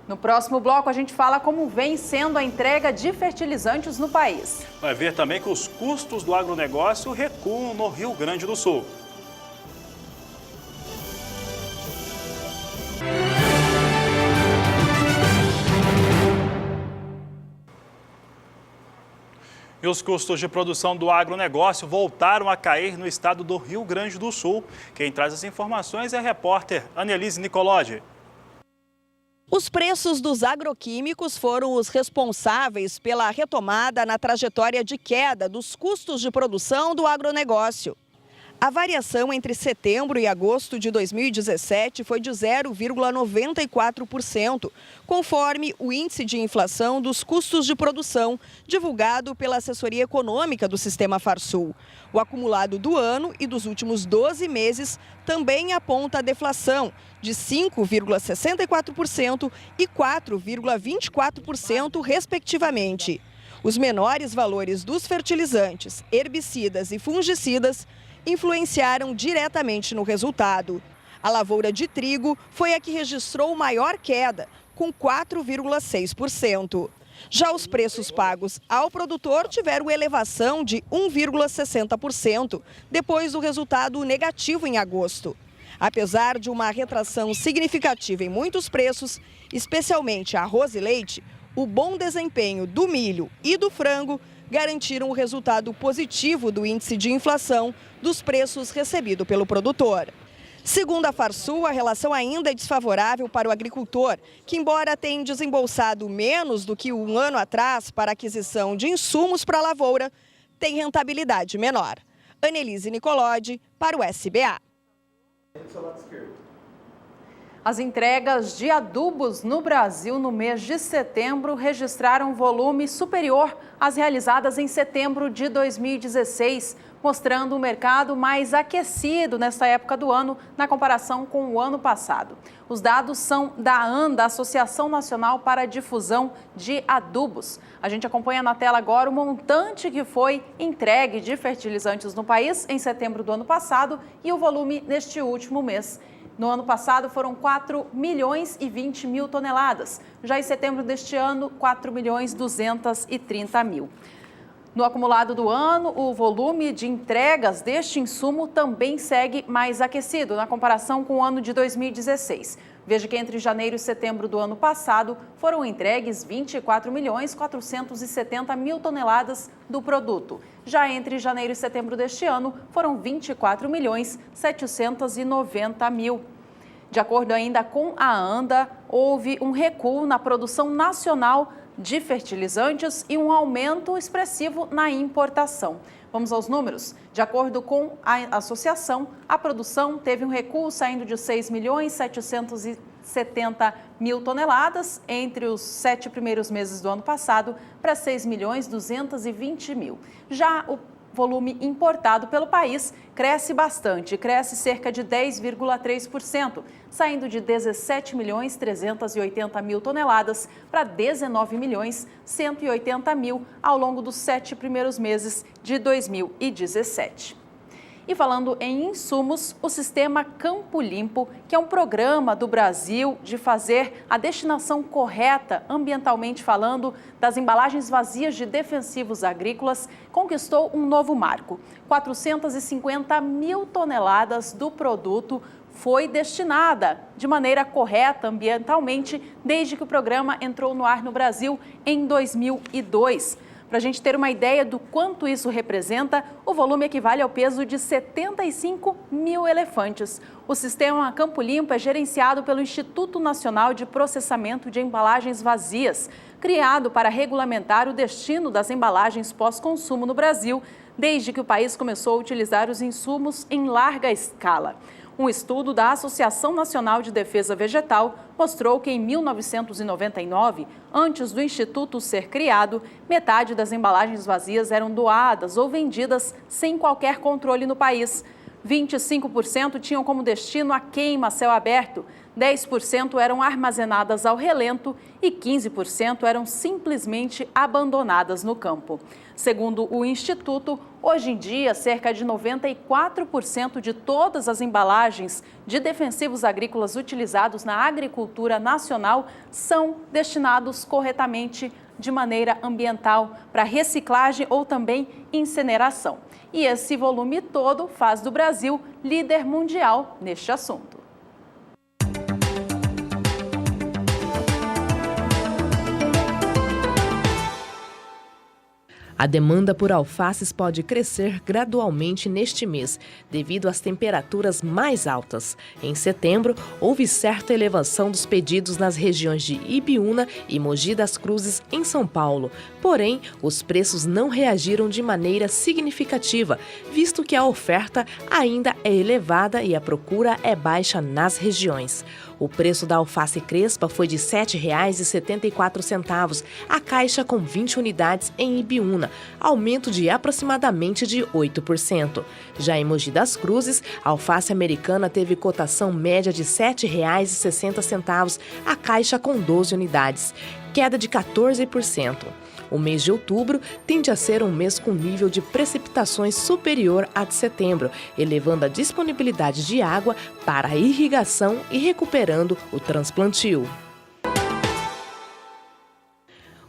No próximo bloco, a gente fala como vem sendo a entrega de fertilizantes no país. Vai ver também que os custos do agronegócio recuam no Rio Grande do Sul. E os custos de produção do agronegócio voltaram a cair no estado do Rio Grande do Sul. Quem traz as informações é a repórter Annelise Nicolodi. Os preços dos agroquímicos foram os responsáveis pela retomada na trajetória de queda dos custos de produção do agronegócio. A variação entre setembro e agosto de 2017 foi de 0,94%, conforme o índice de inflação dos custos de produção, divulgado pela Assessoria Econômica do Sistema Farsul. O acumulado do ano e dos últimos 12 meses também aponta a deflação de 5,64% e 4,24%, respectivamente. Os menores valores dos fertilizantes, herbicidas e fungicidas influenciaram diretamente no resultado. A lavoura de trigo foi a que registrou maior queda, com 4,6%. Já os preços pagos ao produtor tiveram elevação de 1,60%, depois do resultado negativo em agosto. Apesar de uma retração significativa em muitos preços, especialmente arroz e leite, o bom desempenho do milho e do frango garantiram o resultado positivo do índice de inflação dos preços recebido pelo produtor. Segundo a Farsul, a relação ainda é desfavorável para o agricultor, que, embora tenha desembolsado menos do que um ano atrás para a aquisição de insumos para a lavoura, tem rentabilidade menor. Annelise Nicolodi, para o SBA. As entregas de adubos no Brasil no mês de setembro registraram volume superior às realizadas em setembro de 2016, mostrando um mercado mais aquecido nesta época do ano na comparação com o ano passado. Os dados são da ANDA, Associação Nacional para a Difusão de Adubos. A gente acompanha na tela agora o montante que foi entregue de fertilizantes no país em setembro do ano passado e o volume neste último mês. No ano passado foram 4.020.000 toneladas. Já em setembro deste ano, 4.230.000. No acumulado do ano, o volume de entregas deste insumo também segue mais aquecido na comparação com o ano de 2016. Veja que entre janeiro e setembro do ano passado foram entregues 24.470.000 toneladas do produto. Já entre janeiro e setembro deste ano foram 24.790.000. De acordo ainda com a ANDA, houve um recuo na produção nacional de fertilizantes e um aumento expressivo na importação. Vamos aos números? De acordo com a associação, a produção teve um recuo saindo de 6.760.000 70 mil toneladas entre os 7 primeiros meses do ano passado para 6.220.000. Já o volume importado pelo país cresce bastante, cresce cerca de 10,3%, saindo de 17.380.000 toneladas para 19.180.000 ao longo dos 7 primeiros meses de 2017. E falando em insumos, o Sistema Campo Limpo, que é um programa do Brasil de fazer a destinação correta, ambientalmente falando, das embalagens vazias de defensivos agrícolas, conquistou um novo marco. 450 mil toneladas do produto foi destinada de maneira correta ambientalmente desde que o programa entrou no ar no Brasil em 2002. Para a gente ter uma ideia do quanto isso representa, o volume equivale ao peso de 75 mil elefantes. O Sistema Campo Limpo é gerenciado pelo Instituto Nacional de Processamento de Embalagens Vazias, criado para regulamentar o destino das embalagens pós-consumo no Brasil, desde que o país começou a utilizar os insumos em larga escala. Um estudo da Associação Nacional de Defesa Vegetal mostrou que em 1999, antes do Instituto ser criado, metade das embalagens vazias eram doadas ou vendidas sem qualquer controle no país. 25% tinham como destino a queima a céu aberto, 10% eram armazenadas ao relento e 15% eram simplesmente abandonadas no campo. Segundo o Instituto, hoje em dia, cerca de 94% de todas as embalagens de defensivos agrícolas utilizados na agricultura nacional são destinados corretamente de maneira ambiental para reciclagem ou também incineração. E esse volume todo faz do Brasil líder mundial neste assunto. A demanda por alfaces pode crescer gradualmente neste mês, devido às temperaturas mais altas. Em setembro, houve certa elevação dos pedidos nas regiões de Ibiúna e Mogi das Cruzes, em São Paulo. Porém, os preços não reagiram de maneira significativa, visto que a oferta ainda é elevada e a procura é baixa nas regiões. O preço da alface crespa foi de R$ 7,74, a caixa com 20 unidades em Ibiúna, aumento de aproximadamente de 8%. Já em Mogi das Cruzes, a alface americana teve cotação média de R$ 7,60, a caixa com 12 unidades, queda de 14%. O mês de outubro tende a ser um mês com nível de precipitações superior à de setembro, elevando a disponibilidade de água para a irrigação e recuperando o transplantio.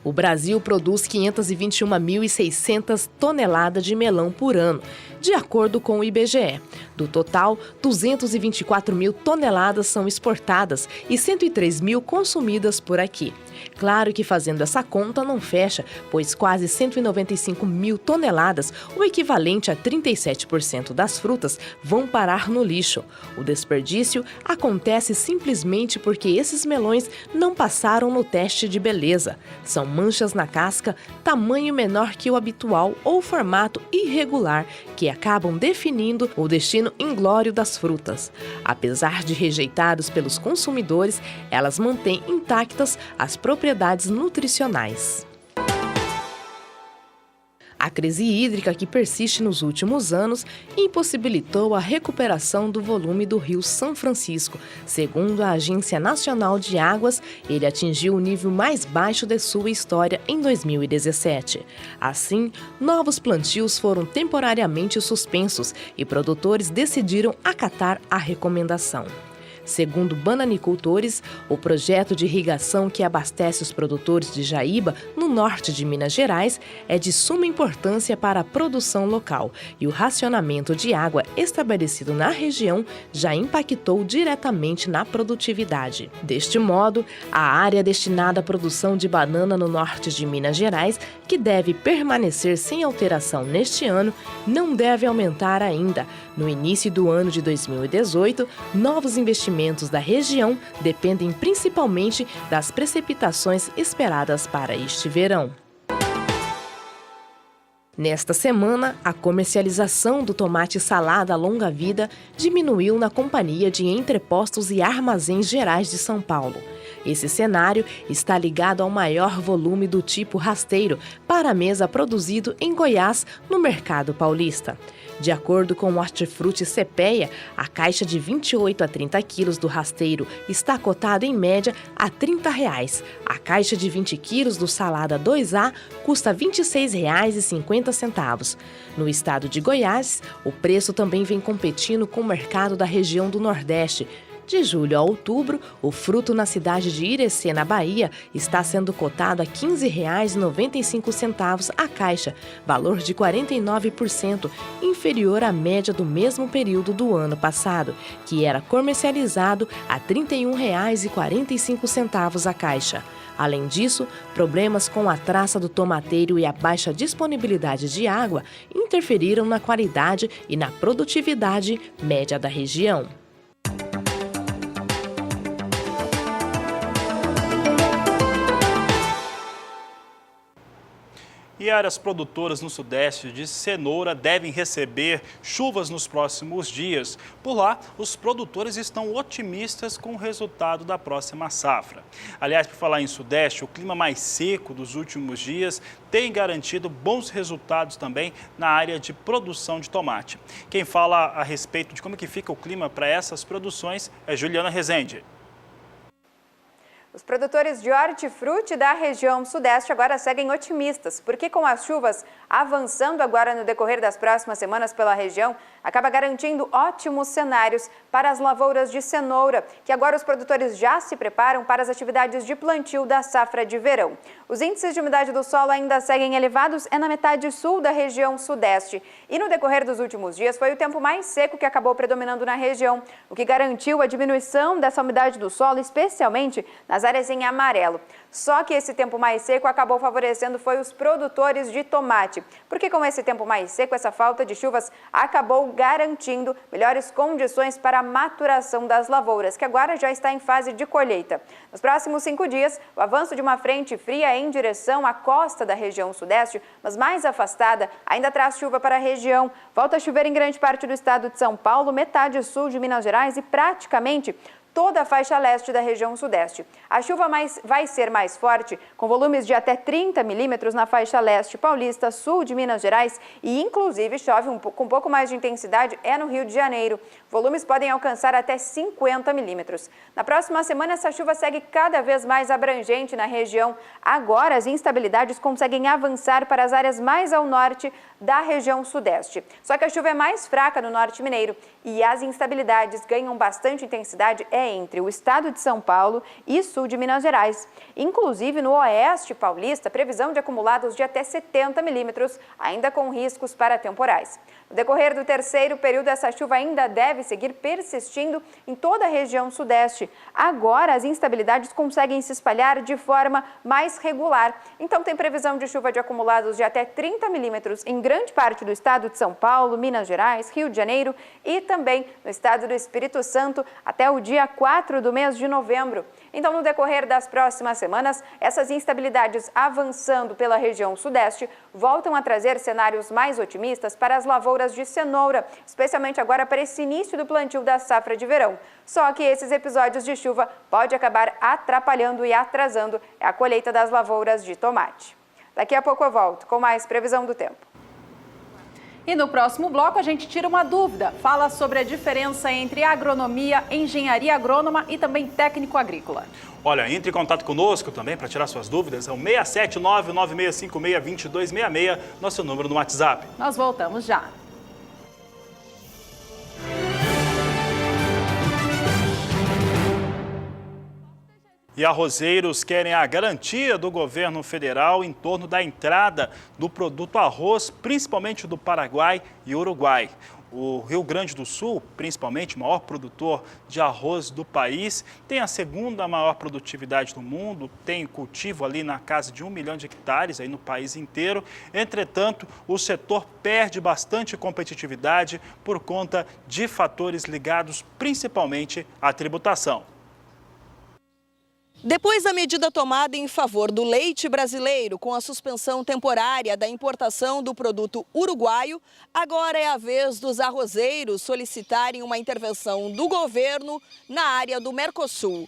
O Brasil produz 521.600 toneladas de melão por ano, de acordo com o IBGE. Do total, 224 mil toneladas são exportadas e 103 mil consumidas por aqui. Claro que fazendo essa conta não fecha, pois quase 195 mil toneladas, o equivalente a 37% das frutas, vão parar no lixo. O desperdício acontece simplesmente porque esses melões não passaram no teste de beleza. São manchas na casca, tamanho menor que o habitual ou formato irregular, que acabam definindo o destino inglório das frutas. Apesar de rejeitados pelos consumidores, elas mantêm intactas as propriedades nutricionais. A crise hídrica que persiste nos últimos anos impossibilitou a recuperação do volume do Rio São Francisco. Segundo a Agência Nacional de Águas, ele atingiu o nível mais baixo de sua história em 2017. Assim, novos plantios foram temporariamente suspensos e produtores decidiram acatar a recomendação. Segundo bananicultores, o projeto de irrigação que abastece os produtores de Jaíba, no norte de Minas Gerais, é de suma importância para a produção local e o racionamento de água estabelecido na região já impactou diretamente na produtividade. Deste modo, a área destinada à produção de banana no norte de Minas Gerais, que deve permanecer sem alteração neste ano, não deve aumentar ainda. No início do ano de 2018, novos investimentos da região dependem principalmente das precipitações esperadas para este verão. Nesta semana, a comercialização do tomate salada longa-vida diminuiu na Companhia de Entrepostos e Armazéns Gerais de São Paulo. Esse cenário está ligado ao maior volume do tipo rasteiro para a mesa produzido em Goiás, no mercado paulista. De acordo com o Hortifruti Cepeia, a caixa de 28 a 30 quilos do rasteiro está cotada em média a R$ 30. A caixa de 20 quilos do salada 2A custa R$ 26,50. No estado de Goiás, o preço também vem competindo com o mercado da região do Nordeste. De julho a outubro, o fruto na cidade de Irecê, na Bahia, está sendo cotado a R$ 15,95 a caixa, valor de 49% inferior à média do mesmo período do ano passado, que era comercializado a R$ 31,45 a caixa. Além disso, problemas com a traça do tomateiro e a baixa disponibilidade de água interferiram na qualidade e na produtividade média da região. E áreas produtoras no sudeste de cenoura devem receber chuvas nos próximos dias. Por lá, os produtores estão otimistas com o resultado da próxima safra. Aliás, por falar em sudeste, o clima mais seco dos últimos dias tem garantido bons resultados também na área de produção de tomate. Quem fala a respeito de como que fica o clima para essas produções é Juliana Rezende. Os produtores de hortifruti da região sudeste agora seguem otimistas, porque com as chuvas avançando agora no decorrer das próximas semanas pela região, acaba garantindo ótimos cenários para as lavouras de cenoura, que agora os produtores já se preparam para as atividades de plantio da safra de verão. Os índices de umidade do solo ainda seguem elevados na metade sul da região sudeste. E no decorrer dos últimos dias foi o tempo mais seco que acabou predominando na região, o que garantiu a diminuição dessa umidade do solo, especialmente nas áreas em amarelo. Só que esse tempo mais seco acabou favorecendo foi os produtores de tomate, porque com esse tempo mais seco, essa falta de chuvas acabou garantindo melhores condições para a maturação das lavouras, que agora já está em fase de colheita. Nos próximos 5 dias, o avanço de uma frente fria em direção à costa da região sudeste, mas mais afastada, ainda traz chuva para a região. Volta a chover em grande parte do estado de São Paulo, metade sul de Minas Gerais e praticamente toda a faixa leste da região sudeste. A chuva vai ser mais forte, com volumes de até 30 milímetros na faixa leste paulista, sul de Minas Gerais e, inclusive, chove com um pouco mais de intensidade no Rio de Janeiro. Volumes podem alcançar até 50 milímetros. Na próxima semana, essa chuva segue cada vez mais abrangente na região. Agora, as instabilidades conseguem avançar para as áreas mais ao norte da região sudeste. Só que a chuva é mais fraca no norte mineiro e as instabilidades ganham bastante intensidade entre o estado de São Paulo e sul de Minas Gerais. Inclusive, no oeste paulista, previsão de acumulados de até 70 milímetros, ainda com riscos para temporais. No decorrer do terceiro período, essa chuva ainda deve seguir persistindo em toda a região sudeste. Agora, as instabilidades conseguem se espalhar de forma mais regular. Então, tem previsão de chuva de acumulados de até 30 milímetros em grande parte do estado de São Paulo, Minas Gerais, Rio de Janeiro e também no estado do Espírito Santo até o dia 4 do mês de novembro. Então, no decorrer das próximas semanas, essas instabilidades avançando pela região sudeste voltam a trazer cenários mais otimistas para as lavouras de cenoura, especialmente agora para esse início do plantio da safra de verão. Só que esses episódios de chuva podem acabar atrapalhando e atrasando a colheita das lavouras de tomate. Daqui a pouco eu volto com mais previsão do tempo. E no próximo bloco a gente tira uma dúvida, fala sobre a diferença entre agronomia, engenharia agrônoma e também técnico agrícola. Olha, entre em contato conosco também para tirar suas dúvidas, é o 679-9656-2266, nosso número no WhatsApp. Nós voltamos já. E arrozeiros querem a garantia do governo federal em torno da entrada do produto arroz, principalmente do Paraguai e Uruguai. O Rio Grande do Sul, principalmente o maior produtor de arroz do país, tem a segunda maior produtividade do mundo, tem cultivo ali na casa de 1 milhão de hectares aí no país inteiro. Entretanto, o setor perde bastante competitividade por conta de fatores ligados principalmente à tributação. Depois da medida tomada em favor do leite brasileiro, com a suspensão temporária da importação do produto uruguaio, agora é a vez dos arrozeiros solicitarem uma intervenção do governo na área do Mercosul.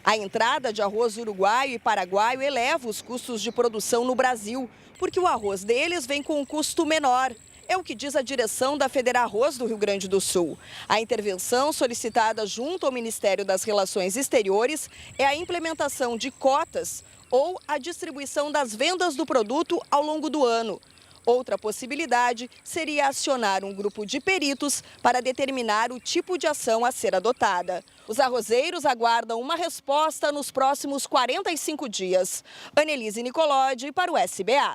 A entrada de arroz uruguaio e paraguaio eleva os custos de produção no Brasil, porque o arroz deles vem com um custo menor. É o que diz a direção da Federarroz do Rio Grande do Sul. A intervenção solicitada junto ao Ministério das Relações Exteriores é a implementação de cotas ou a distribuição das vendas do produto ao longo do ano. Outra possibilidade seria acionar um grupo de peritos para determinar o tipo de ação a ser adotada. Os arrozeiros aguardam uma resposta nos próximos 45 dias. Annelise Nicolodi para o SBA.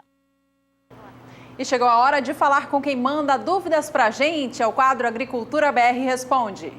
E chegou a hora de falar com quem manda dúvidas pra gente. É o quadro Agricultura BR Responde.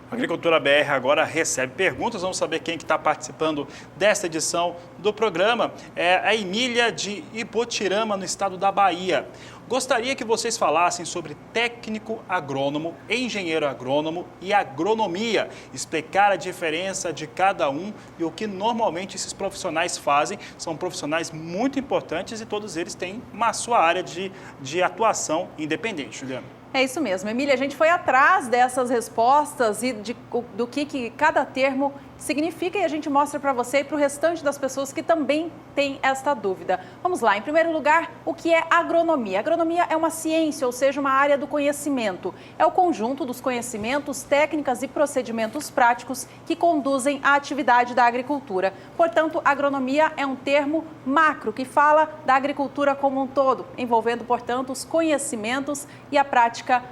A Agricultura BR agora recebe perguntas. Vamos saber quem que está participando desta edição do programa. É a Emília de Ipotirama, no estado da Bahia. Gostaria que vocês falassem sobre técnico agrônomo, engenheiro agrônomo e agronomia. Explicar a diferença de cada um e o que normalmente esses profissionais fazem. São profissionais muito importantes e todos eles têm uma sua área de atuação independente, Juliana. É isso mesmo, Emília, a gente foi atrás dessas respostas e do que cada termo significa e a gente mostra para você e para o restante das pessoas que também têm esta dúvida. Vamos lá, em primeiro lugar, o que é agronomia? Agronomia é uma ciência, ou seja, uma área do conhecimento. É o conjunto dos conhecimentos, técnicas e procedimentos práticos que conduzem à atividade da agricultura. Portanto, agronomia é um termo macro que fala da agricultura como um todo, envolvendo, portanto, os conhecimentos e a prática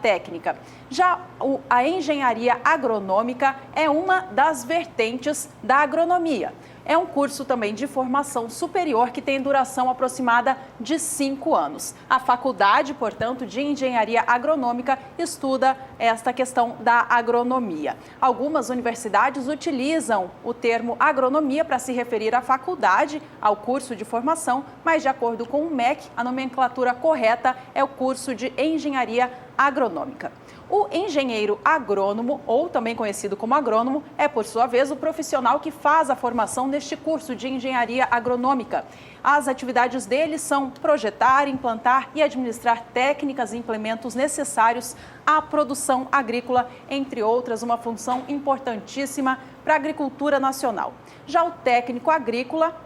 técnica. Já a engenharia agronômica é uma das vertentes da agronomia. É um curso também de formação superior que tem duração aproximada de 5 anos. A faculdade, portanto, de engenharia agronômica estuda esta questão da agronomia. Algumas universidades utilizam o termo agronomia para se referir à faculdade, ao curso de formação, mas de acordo com o MEC, a nomenclatura correta é o curso de engenharia agronômica. O engenheiro agrônomo, ou também conhecido como agrônomo, é, por sua vez, o profissional que faz a formação neste curso de engenharia agronômica. As atividades dele são projetar, implantar e administrar técnicas e implementos necessários à produção agrícola, entre outras, uma função importantíssima para a agricultura nacional. Já o técnico agrícola,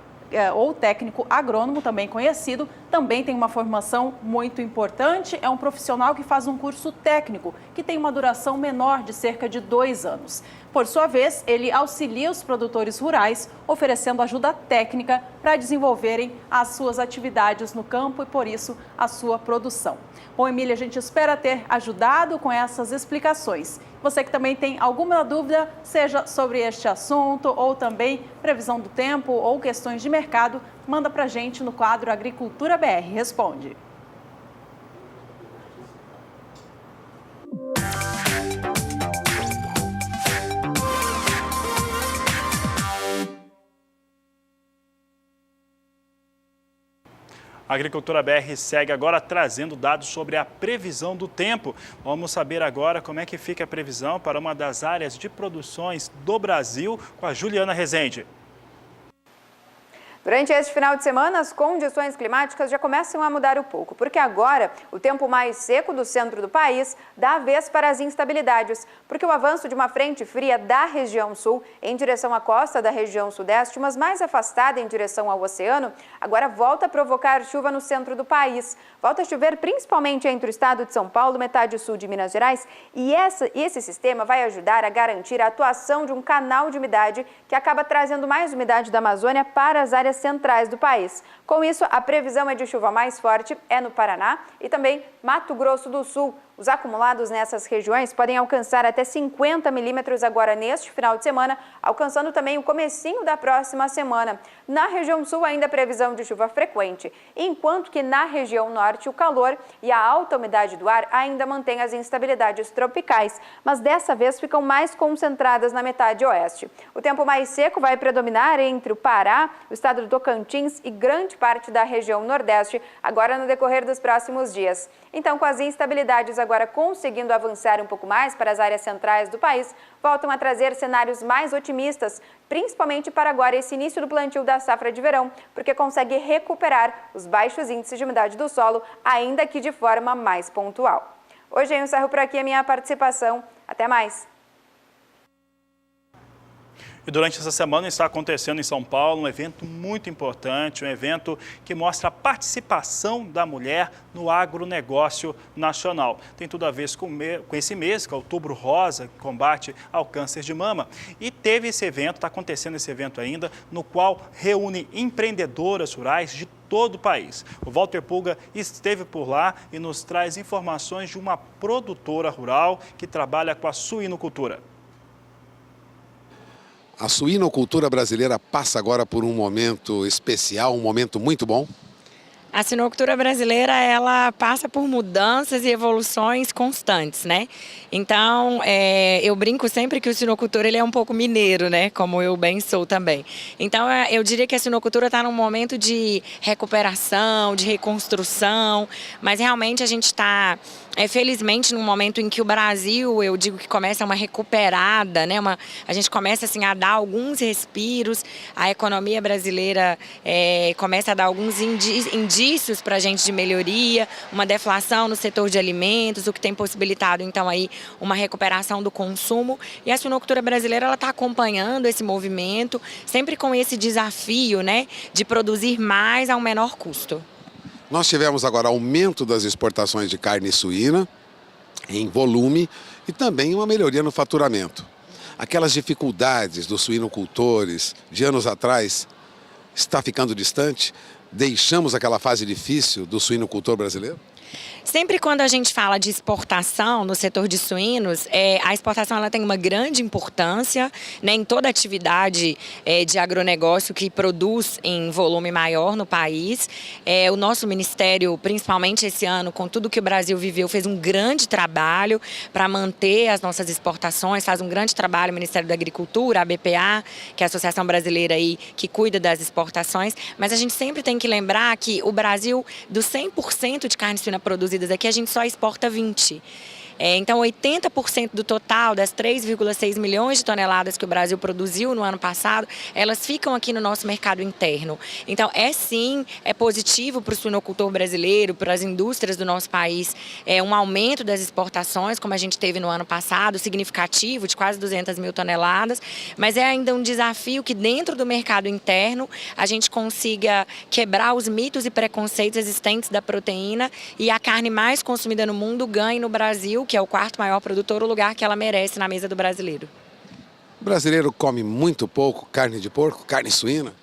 ou técnico agrônomo, também conhecido, também tem uma formação muito importante. É um profissional que faz um curso técnico, que tem uma duração menor de cerca de 2 anos. Por sua vez, ele auxilia os produtores rurais, oferecendo ajuda técnica para desenvolverem as suas atividades no campo e, por isso, a sua produção. Bom, Emília, a gente espera ter ajudado com essas explicações. Você que também tem alguma dúvida, seja sobre este assunto ou também previsão do tempo ou questões de mercado, manda para a gente no quadro Agricultura BR Responde. A Agricultura BR segue agora trazendo dados sobre a previsão do tempo. Vamos saber agora como é que fica a previsão para uma das áreas de produções do Brasil com a Juliana Rezende. Durante este final de semana, as condições climáticas já começam a mudar um pouco, porque agora o tempo mais seco do centro do país dá vez para as instabilidades, porque o avanço de uma frente fria da região sul em direção à costa da região sudeste, mas mais afastada em direção ao oceano, agora volta a provocar chuva no centro do país. Volta a chover principalmente entre o estado de São Paulo, metade sul de Minas Gerais, e esse sistema vai ajudar a garantir a atuação de um canal de umidade que acaba trazendo mais umidade da Amazônia para as áreas centrais do país. Com isso, a previsão é de chuva mais forte no Paraná e também Mato Grosso do Sul. Os acumulados nessas regiões podem alcançar até 50 milímetros agora neste final de semana, alcançando também o comecinho da próxima semana. Na região sul ainda a previsão de chuva frequente, enquanto que na região norte o calor e a alta umidade do ar ainda mantêm as instabilidades tropicais, mas dessa vez ficam mais concentradas na metade oeste. O tempo mais seco vai predominar entre o Pará, o estado do Tocantins e grande parte da região nordeste, agora no decorrer dos próximos dias. Então, com as instabilidades agora conseguindo avançar um pouco mais para as áreas centrais do país, voltam a trazer cenários mais otimistas, principalmente para agora esse início do plantio da safra de verão, porque consegue recuperar os baixos índices de umidade do solo, ainda que de forma mais pontual. Hoje eu encerro por aqui a minha participação. Até mais! E durante essa semana está acontecendo em São Paulo um evento muito importante, um evento que mostra a participação da mulher no agronegócio nacional. Tem tudo a ver com esse mês, que é Outubro Rosa, que combate ao câncer de mama. E teve esse evento, está acontecendo esse evento ainda, no qual reúne empreendedoras rurais de todo o país. O Walter Pulga esteve por lá e nos traz informações de uma produtora rural que trabalha com a suinocultura. A suinocultura brasileira passa agora por um momento especial, um momento muito bom. A suinocultura brasileira, ela passa por mudanças e evoluções constantes, né? Então, eu brinco sempre que o suinocultor ele é um pouco mineiro, né? Como eu bem sou também. Então, eu diria que a suinocultura está num momento de recuperação, de reconstrução, mas realmente a gente está, felizmente, num momento em que o Brasil, eu digo que começa uma recuperada, né? A gente começa assim, a dar alguns respiros, a economia brasileira começa a dar alguns indícios para a gente de melhoria, uma deflação no setor de alimentos, o que tem possibilitado então aí uma recuperação do consumo, e a suinocultura brasileira ela está acompanhando esse movimento, sempre com esse desafio, né, de produzir mais a um menor custo. Nós tivemos agora aumento das exportações de carne suína em volume e também uma melhoria no faturamento. Aquelas dificuldades dos suinocultores de anos atrás está ficando distante? Deixamos aquela fase difícil do suinocultor brasileiro? Sempre quando a gente fala de exportação no setor de suínos, a exportação ela tem uma grande importância, né, em toda atividade de agronegócio que produz em volume maior no país. O nosso ministério, principalmente esse ano, com tudo que o Brasil viveu, fez um grande trabalho para manter as nossas exportações, faz um grande trabalho o Ministério da Agricultura, a BPA, que é a associação brasileira aí, que cuida das exportações, mas a gente sempre tem que lembrar que o Brasil, dos 100% de carne suína produzidas aqui, a gente só exporta 20%. Então, 80% do total das 3,6 milhões de toneladas que o Brasil produziu no ano passado, elas ficam aqui no nosso mercado interno. Então, sim, é positivo para o suinocultor brasileiro, para as indústrias do nosso país, um aumento das exportações, como a gente teve no ano passado, significativo, de quase 200 mil toneladas, mas é ainda um desafio que dentro do mercado interno a gente consiga quebrar os mitos e preconceitos existentes da proteína e a carne mais consumida no mundo ganhe no Brasil, que é o quarto maior produtor, o lugar que ela merece na mesa do brasileiro. O brasileiro come muito pouco carne de porco, carne suína?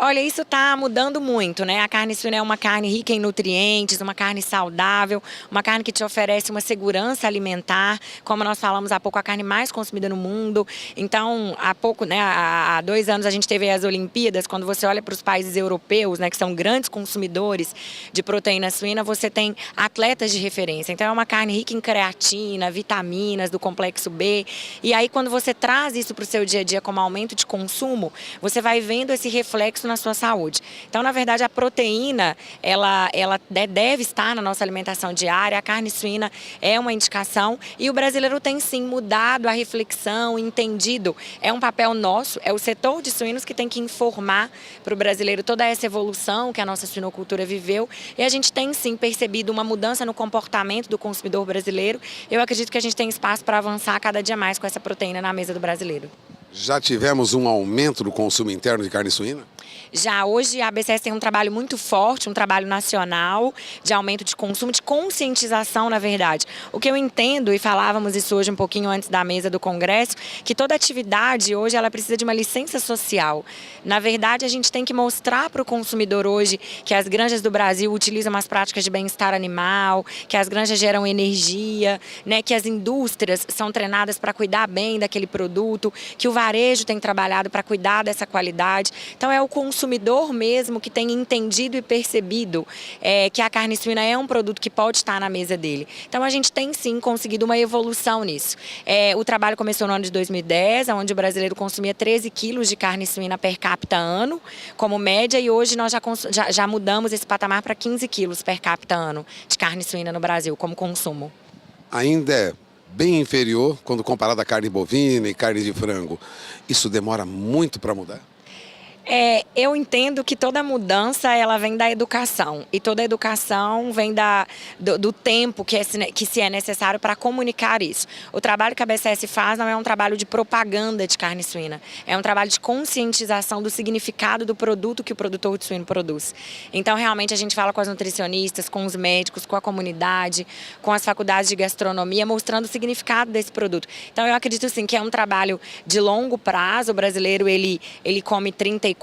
Olha, isso está mudando muito, né? A carne suína é uma carne rica em nutrientes, uma carne saudável, uma carne que te oferece uma segurança alimentar, como nós falamos há pouco, a carne mais consumida no mundo. Então, há pouco, né, há 2 anos a gente teve as Olimpíadas, quando você olha para os países europeus, né, que são grandes consumidores de proteína suína, você tem atletas de referência. Então, é uma carne rica em creatina, vitaminas, do complexo B. E aí, quando você traz isso para o seu dia a dia como aumento de consumo, você vai vendo esse reflexo na sua saúde. Então, na verdade, a proteína, ela deve estar na nossa alimentação diária, a carne suína é uma indicação e o brasileiro tem sim mudado a reflexão, entendido. É um papel nosso, é o setor de suínos que tem que informar para o brasileiro toda essa evolução que a nossa suinocultura viveu e a gente tem sim percebido uma mudança no comportamento do consumidor brasileiro. Eu acredito que a gente tem espaço para avançar cada dia mais com essa proteína na mesa do brasileiro. Já tivemos um aumento do consumo interno de carne suína? Já hoje a ABCS tem um trabalho muito forte, um trabalho nacional de aumento de consumo, de conscientização, na verdade. O que eu entendo, e falávamos isso hoje um pouquinho antes da mesa do Congresso, que toda atividade hoje ela precisa de uma licença social. Na verdade, a gente tem que mostrar para o consumidor hoje que as granjas do Brasil utilizam as práticas de bem-estar animal, que as granjas geram energia, né, que as indústrias são treinadas para cuidar bem daquele produto, que o varejo tem trabalhado para cuidar dessa qualidade. Então é o consumidor mesmo que tem entendido e percebido que a carne suína é um produto que pode estar na mesa dele. Então a gente tem sim conseguido uma evolução nisso. O trabalho começou no ano de 2010, onde o brasileiro consumia 13 quilos de carne suína per capita ano, como média, e hoje nós já mudamos esse patamar para 15 quilos per capita ano de carne suína no Brasil, como consumo. Ainda é bem inferior quando comparado à carne bovina e carne de frango. Isso demora muito para mudar? Eu entendo que toda mudança ela vem da educação, e toda educação vem do tempo que se é necessário para comunicar isso. O trabalho que a ABCS faz não é um trabalho de propaganda de carne suína, é um trabalho de conscientização do significado do produto que o produtor de suíno produz. Então, realmente, a gente fala com as nutricionistas, com os médicos, com a comunidade, com as faculdades de gastronomia, mostrando o significado desse produto. Então, eu acredito sim que é um trabalho de longo prazo. O brasileiro ele come 34,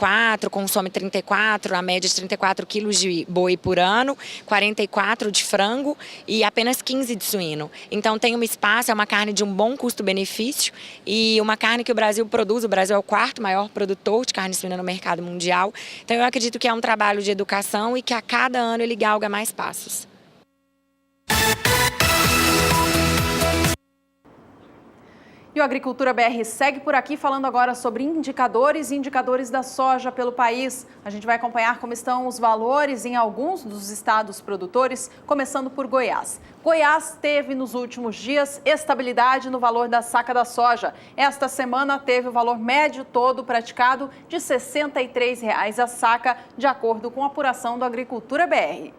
consome 34, a média de 34 quilos de boi por ano, 44 de frango e apenas 15 de suíno. Então tem um espaço, é uma carne de um bom custo-benefício e uma carne que o Brasil produz. O Brasil é o 4º maior produtor de carne suína no mercado mundial. Então eu acredito que é um trabalho de educação e que a cada ano ele galga mais passos. E o Agricultura BR segue por aqui falando agora sobre indicadores e indicadores da soja pelo país. A gente vai acompanhar como estão os valores em alguns dos estados produtores, começando por Goiás. Goiás teve nos últimos dias estabilidade no valor da saca da soja. Esta semana teve o valor médio todo praticado de R$ 63,00 a saca, de acordo com a apuração do Agricultura BR.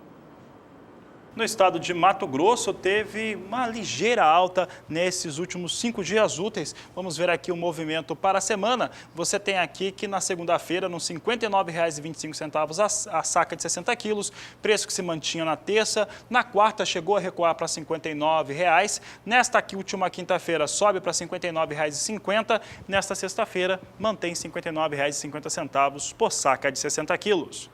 No estado de Mato Grosso, teve uma ligeira alta nesses últimos 5 dias úteis. Vamos ver aqui o movimento para a semana. Você tem aqui que na segunda-feira, nos R$ 59,25 a saca de 60 quilos, preço que se mantinha na terça. Na quarta, chegou a recuar para R$ 59,00. Nesta aqui, última quinta-feira, sobe para R$ 59,50. Nesta sexta-feira, mantém R$ 59,50 por saca de 60 quilos.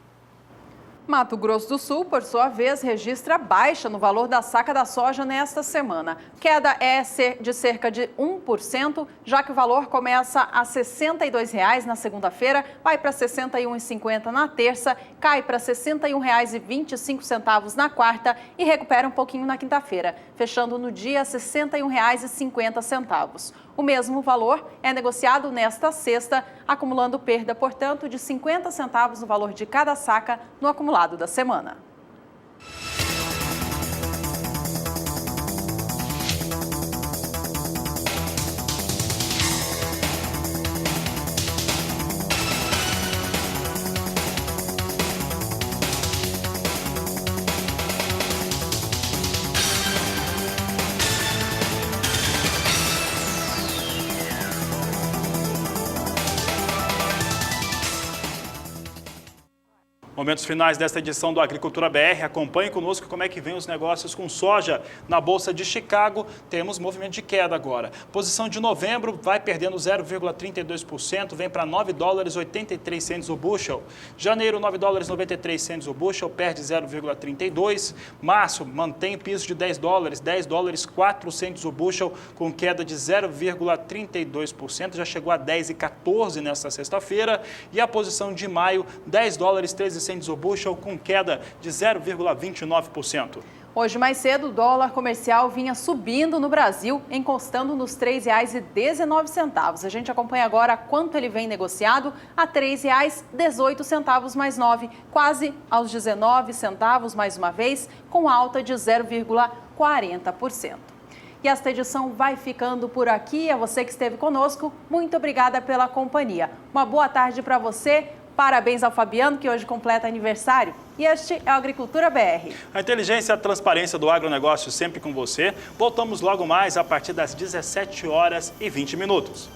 Mato Grosso do Sul, por sua vez, registra baixa no valor da saca da soja nesta semana. Queda é de cerca de 1%, já que o valor começa a R$ 62,00 na segunda-feira, vai para R$ 61,50 na terça, cai para R$ 61,25 na quarta e recupera um pouquinho na quinta-feira, fechando no dia R$ 61,50. O mesmo valor é negociado nesta sexta, acumulando perda, portanto, de 50 centavos no valor de cada saca no acumulado da semana. Momentos finais desta edição do Agricultura BR. Acompanhe conosco como é que vem os negócios com soja. Na Bolsa de Chicago, temos movimento de queda agora. Posição de novembro vai perdendo 0,32%, vem para $9,83 o bushel. Janeiro, $9,93 o bushel, perde 0,32%. Março, mantém piso de $10, $10,04 o bushel, com queda de 0,32%. Já chegou a 10,14 nesta sexta-feira. E a posição de maio, $10,13 o bushel, com queda de 0,29%. Hoje mais cedo, o dólar comercial vinha subindo no Brasil, encostando nos R$ 3,19. A gente acompanha agora quanto ele vem negociado, a R$ 3,18 mais 9, quase aos 19 centavos mais uma vez, com alta de 0,40%. E esta edição vai ficando por aqui. A você que esteve conosco, muito obrigada pela companhia. Uma boa tarde para você. Parabéns ao Fabiano, que hoje completa aniversário. E este é o Agricultura BR. A inteligência e a transparência do agronegócio sempre com você. Voltamos logo mais a partir das 17h20.